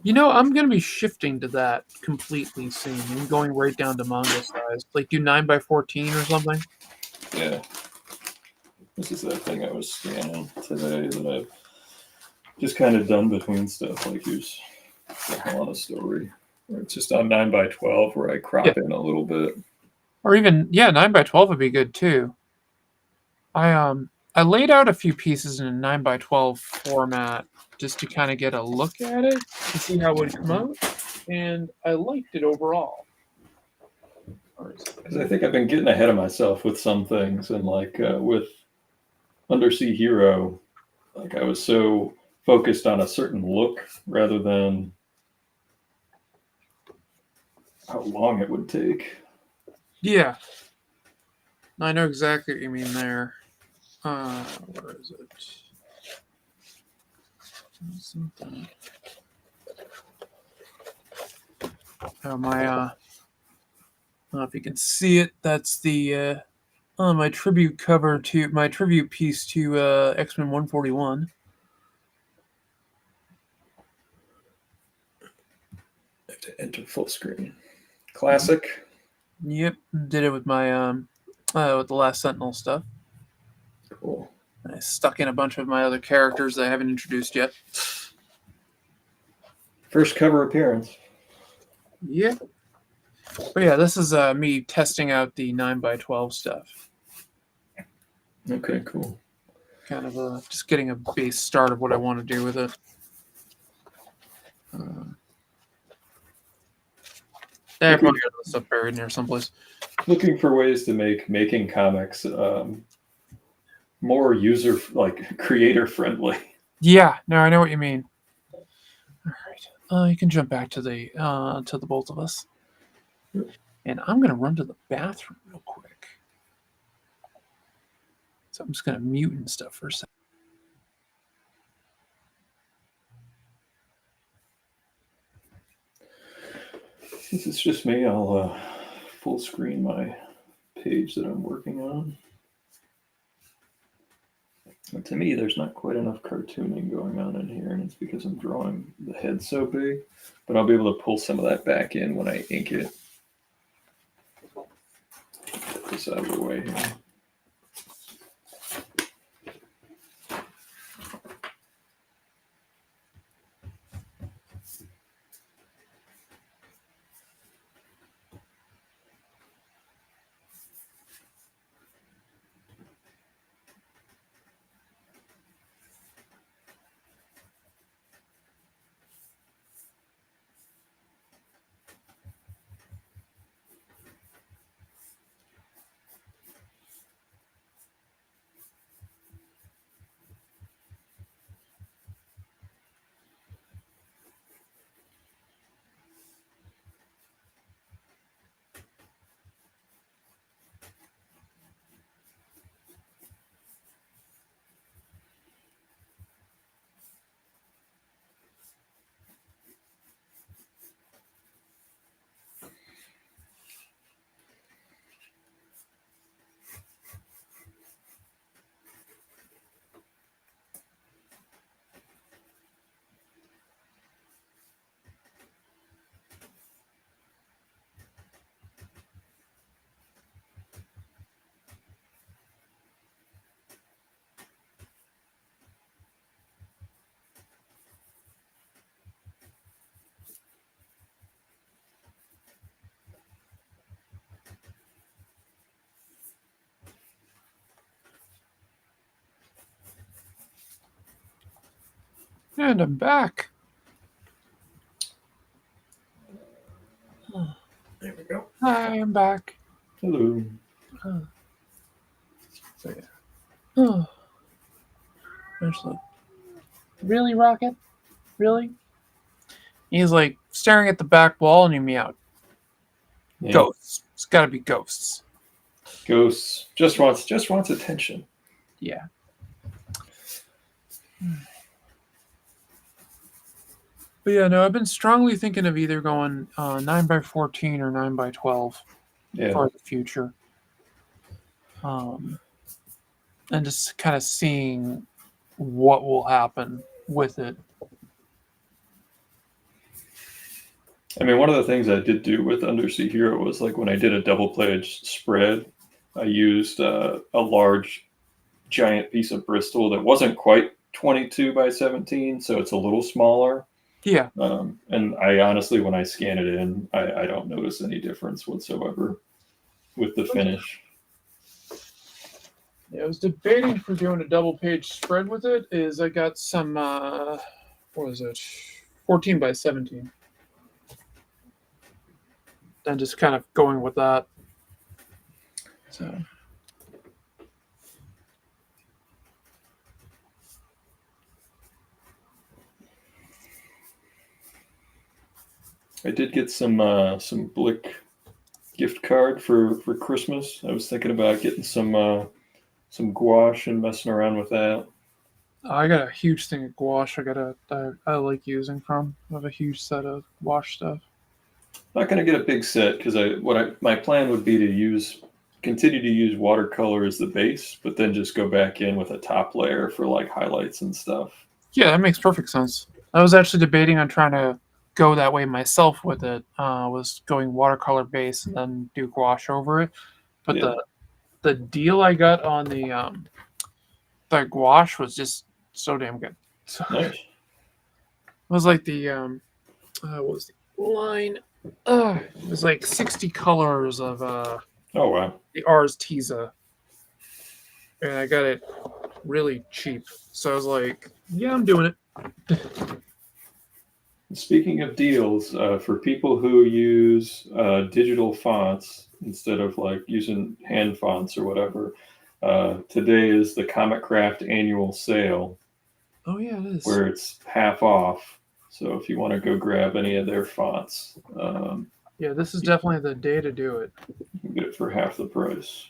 I'm gonna be shifting to that completely soon and going right down to manga size. Like do 9 by 14 or something. Yeah. This is that thing I was scanning today that I've just kind of done between stuff. Like here's the Helena story. Or it's just on 9 by 12 where I Yeah. crop in a little bit. Or even 9 by 12 would be good too. I laid out a few pieces in a 9 by 12 format just to kind of get a look at it to see how it would come out, and I liked it overall. Because I think I've been getting ahead of myself with some things, and like with Undersea Hero, like I was so focused on a certain look rather than how long it would take. Yeah, I know exactly what you mean there. Where is it? Something. My I don't know if you can see it. That's the my tribute cover to my tribute piece to X-Men 141. I have to enter full screen. Classic. Yep, did it with my with the Last Sentinel stuff. Cool. I stuck in a bunch of my other characters that I haven't introduced yet. First cover appearance. Yeah. But yeah, this is me testing out the 9 by 12 stuff. Okay, cool. Kind of just getting a base start of what I want to do with it. I probably got this stuff buried in here someplace. Looking for ways to make making comics more creator friendly. Yeah, no, I know what you mean. All right, you can jump back to the both of us, and I'm gonna run to the bathroom real quick. So I'm just gonna mute and stuff for a second. Since it's just me, I'll full screen my page that I'm working on. And to me, there's not quite enough cartooning going on in here, and it's because I'm drawing the head so big. But I'll be able to pull some of that back in when I ink it. Get this out of the way here. And I'm back. There we go. Hi, I'm back. Hello. So yeah. Oh, actually, really, Rocket? Really? He's like staring at the back wall, and he meowed. Yeah. Ghosts. It's got to be ghosts. Ghosts just wants attention. Yeah. But yeah, no, I've been strongly thinking of either going 9x14 or 9x12 Yeah. for the future. And just kind of seeing what will happen with it. I mean, one of the things I did do with Undersea Hero was like when I did a double page spread, I used a large, giant piece of Bristol that wasn't quite 22 by 17, so it's a little smaller. Yeah. And I honestly, when I scan it in, I don't notice any difference whatsoever with the finish. Yeah, I was debating for doing a double page spread with it. Is I got some what was it? 14 by 17. And just kind of going with that. So I did get some Blick gift card for Christmas. I was thinking about getting some gouache and messing around with that. I got a huge thing of gouache. I like using from. I have a huge set of gouache stuff. Not going to get a big set because my plan would be to continue to use watercolor as the base, but then just go back in with a top layer for like highlights and stuff. Yeah, that makes perfect sense. I was actually debating on trying to go that way myself with it. Was going watercolor base and then do gouache over it. But Yeah. the deal I got on the gouache was just so damn good. So Nice. it was like the what was the line? It was like 60 colors of Oh wow. the Ars Tiza, and I got it really cheap. So I was like, yeah, I'm doing it. Speaking of deals, for people who use digital fonts instead of like using hand fonts or whatever, today is the Comic Craft annual sale Oh yeah, it is. where it's half off. So if you want to go grab any of their fonts, Yeah, this is definitely the day to do it. you can get it for half the price.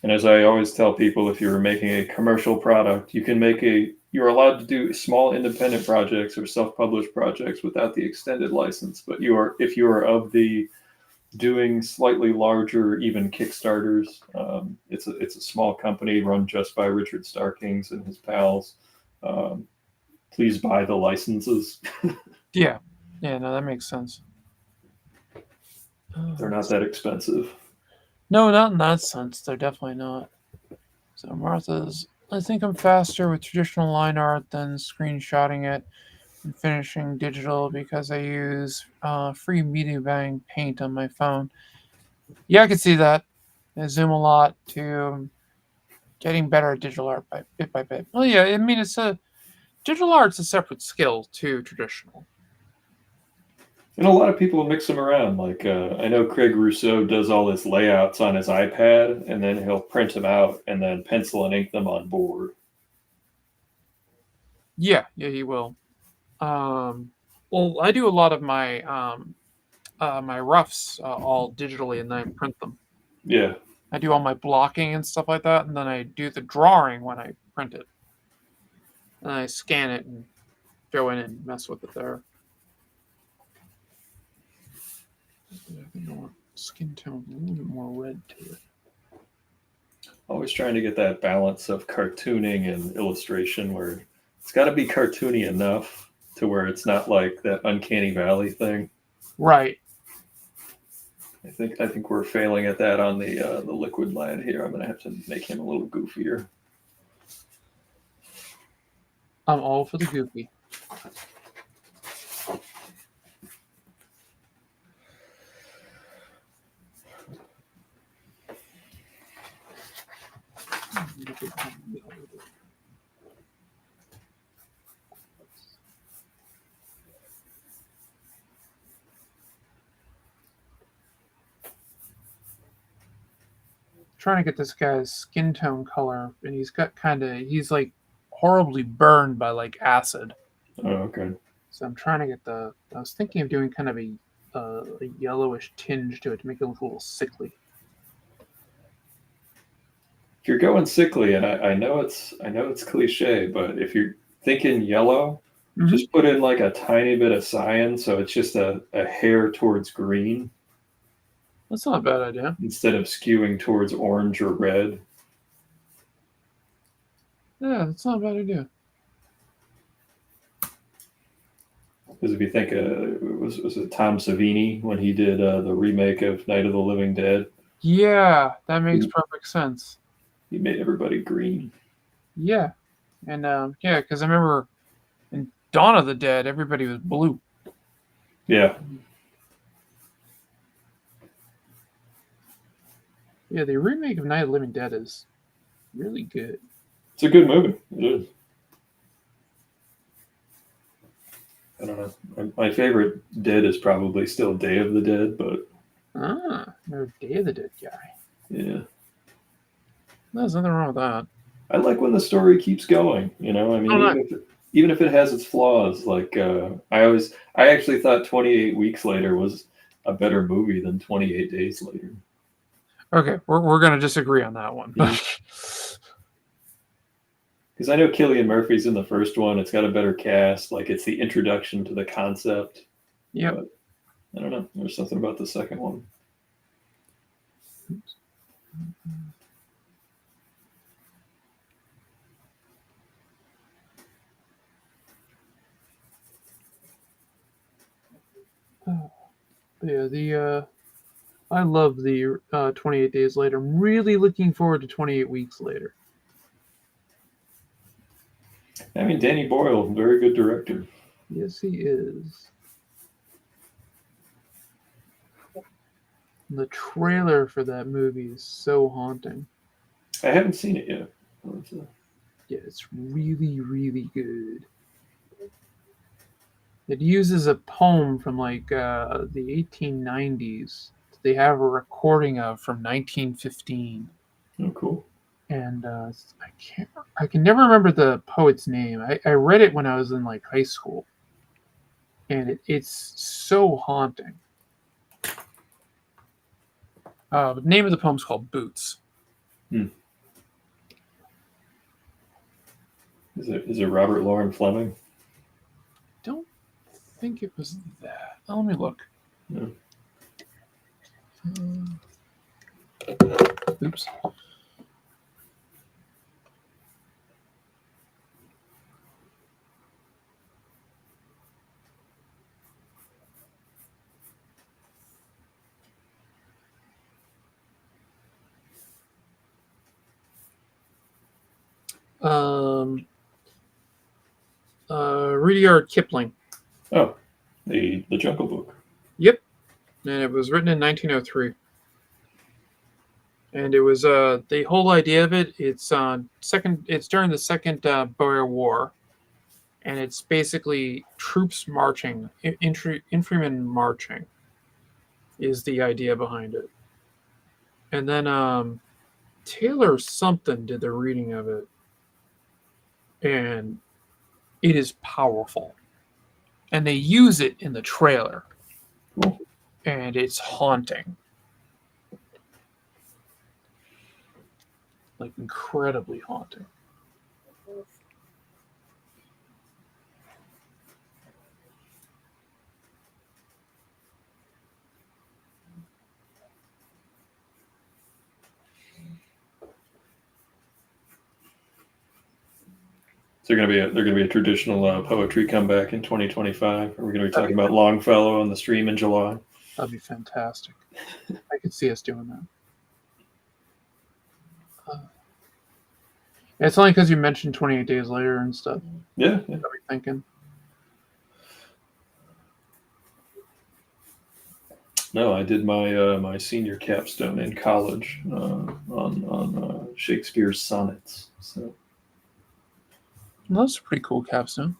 And as I always tell people, if you're making a commercial product, you're allowed to do small independent projects or self-published projects without the extended license. But if you are of the doing slightly larger, even Kickstarters, it's a small company run just by Richard Starkings and his pals. Please buy the licenses. Yeah, no, that makes sense. They're not that expensive. No, not in that sense. They're definitely not. So Martha's, I think I'm faster with traditional line art than screenshotting it and finishing digital because I use free media buying paint on my phone. Yeah, I can see that. I zoom a lot to getting better at digital art by bit. Well, yeah, I mean digital art's a separate skill to traditional. And a lot of people mix them around. Like I know Craig Rousseau does all his layouts on his iPad, and then he'll print them out and then pencil and ink them on board. Yeah, he will. Well, I do a lot of my roughs all digitally, and then I print them. Yeah, I do all my blocking and stuff like that, and then I do the drawing when I print it. And I scan it and go in and mess with it there. I think I want skin tone a little bit more red to it. always trying to get that balance of cartooning and illustration where it's got to be cartoony enough to where it's not like that uncanny valley thing. Right. I think we're failing at that on the liquid line here. I'm gonna have to make him a little goofier. I'm all for the goofy. trying to get this guy's skin tone color, and he's like horribly burned by like acid. Oh, okay. So I'm trying to get I was thinking of doing kind of a yellowish tinge to it to make it look a little sickly. If you're going sickly, and I know it's cliche, but if you're thinking yellow, just put in like a tiny bit of cyan, so it's just a hair towards green. That's not a bad idea. Instead of skewing towards orange or red. Yeah, that's not a bad idea. Because if you think, was it Tom Savini when he did the remake of Night of the Living Dead? Yeah, that makes perfect sense. He made everybody green. Yeah, and yeah, because I remember in Dawn of the Dead, everybody was blue. Yeah. Yeah, the remake of Night of the Living Dead is really good. It's a good movie. It is. I don't know. My favorite Dead is probably still Day of the Dead, but... You're a Day of the Dead guy. Yeah. There's nothing wrong with that. I like when the story keeps going, you know? I mean, even if it has its flaws, like, I actually thought 28 Weeks Later was a better movie than 28 Days Later. Okay, we're going to disagree on that one. Because I know Cillian Murphy's in the first one. It's got a better cast. Like, it's the introduction to the concept. Yeah. I don't know. There's something about the second one. Oops. Yeah, I love the 28 Days Later. I'm really looking forward to 28 Weeks Later. I mean, Danny Boyle, very good director. Yes, he is. The trailer for that movie is so haunting. I haven't seen it yet. Yeah, it's really, really good. It uses a poem from like the 1890s. They have a recording of from 1915. Oh, cool. And I can never remember the poet's name. I read it when I was in like high school, and it's so haunting. The name of the poem is called Boots. Is it Robert Lauren Fleming? Don't think it was that. Let me look. No. Oops. Rudyard Kipling. Oh, the Jungle Book. Yep, and it was written in 1903. And it was the whole idea of it. It's during the Second Boer War, and it's basically troops marching, infantrymen marching, is the idea behind it. And then Taylor something did the reading of it, and it is powerful. And they use it in the trailer, Cool. And it's haunting. Like incredibly haunting. So they're gonna be a traditional poetry comeback in 2025. Are we gonna be talking about Longfellow on the stream in July? That'd be fantastic. I could see us doing that. It's only because you mentioned 28 Days Later and stuff. Yeah. I'll be thinking. No, I did my my senior capstone in college on Shakespeare's sonnets. So Well, that's a pretty cool capstone.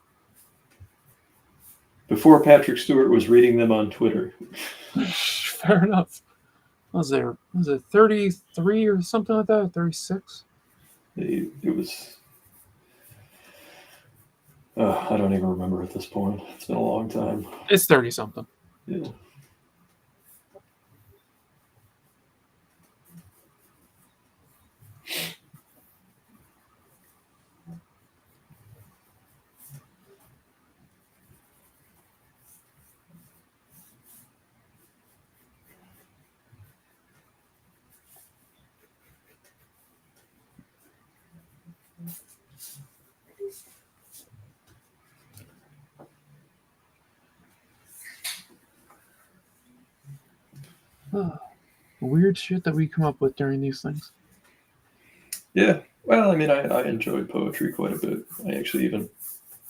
before Patrick Stewart was reading them on Twitter. Fair enough. Was it 33 or something like that? 36? It was. I don't even remember at this point. It's been a long time. It's 30 something. Yeah. Weird shit that we come up with during these things. Yeah. Well, I mean, I enjoyed poetry quite a bit. I actually even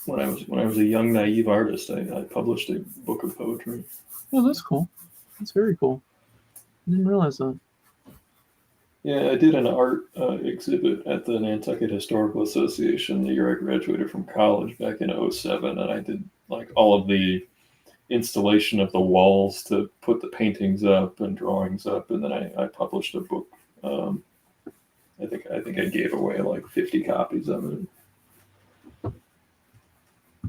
when I was a young naive artist, I published a book of poetry. Oh, that's cool. That's very cool. I didn't realize that. Yeah, I did an art exhibit at the Nantucket Historical Association the year I graduated from college back in '07, and I did like all of the installation of the walls to put the paintings up and drawings up, and then I published a book. I think I gave away like 50 copies of it.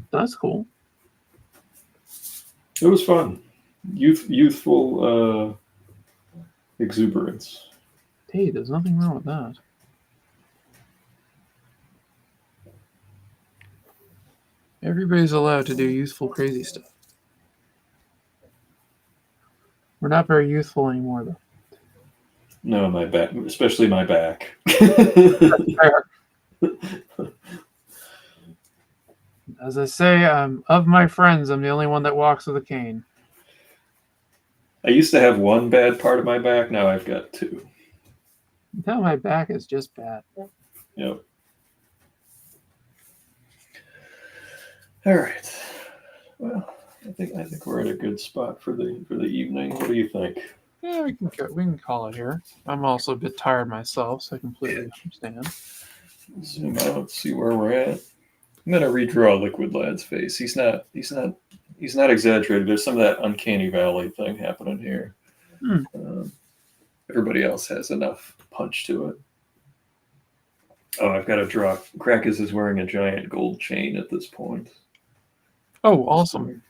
That's cool. It was fun, youthful exuberance. Hey, there's nothing wrong with that. Everybody's allowed to do youthful, crazy stuff. We're not very youthful anymore, though. No, my back, especially my back. As I say, of my friends, I'm the only one that walks with a cane. I used to have one bad part of my back. Now I've got two. Now my back is just bad. Yep. All right. Well, I think we're in a good spot for the evening. What do you think? Yeah, we can call it here. I'm also a bit tired myself, so I completely understand. Zoom out, see where we're at. I'm gonna redraw Liquid Lad's face. He's not exaggerated. There's some of that uncanny valley thing happening here. Everybody else has enough punch to it. Oh, I've got to draw. Krakus is wearing a giant gold chain at this point. Oh, awesome.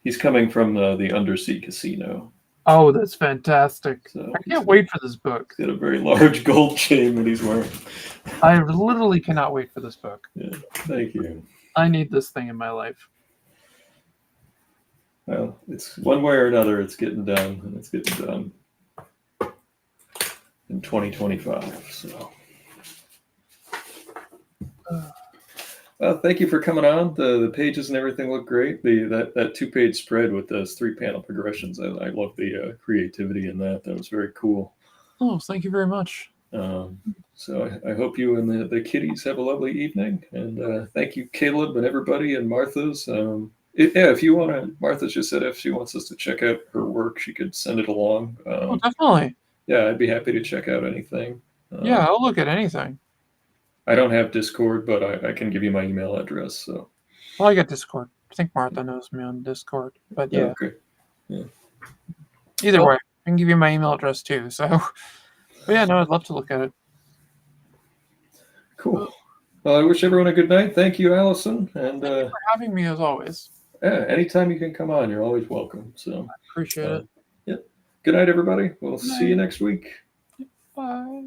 He's coming from the Undersea Casino. Oh, that's fantastic. So I can't wait for this book. He's got a very large gold chain that he's wearing. I literally cannot wait for this book. Yeah, thank you. I need this thing in my life. Well, it's one way or another, it's getting done, and it's getting done in 2025. So, thank you for coming on. The pages and everything look great. That 2-page spread with those 3-panel progressions. I love the creativity in that. That was very cool. Oh, thank you very much. So I hope you and the kiddies have a lovely evening. And thank you, Caleb, and everybody, and Martha's. If you want to, Martha's just said if she wants us to check out her work, she could send it along. Oh, definitely. Yeah, I'd be happy to check out anything. Yeah, I'll look at anything. I don't have Discord, but I can give you my email address. So. Well, I got Discord. I think Martha knows me on Discord. But yeah. Okay. Yeah. Either way, I can give you my email address too. So, but yeah, no, I'd love to look at it. Cool. Well, I wish everyone a good night. Thank you, Alison. And thank you for having me as always. Yeah, anytime you can come on, you're always welcome. So I appreciate it. Yeah. Good night, everybody. We'll see you next week. Bye.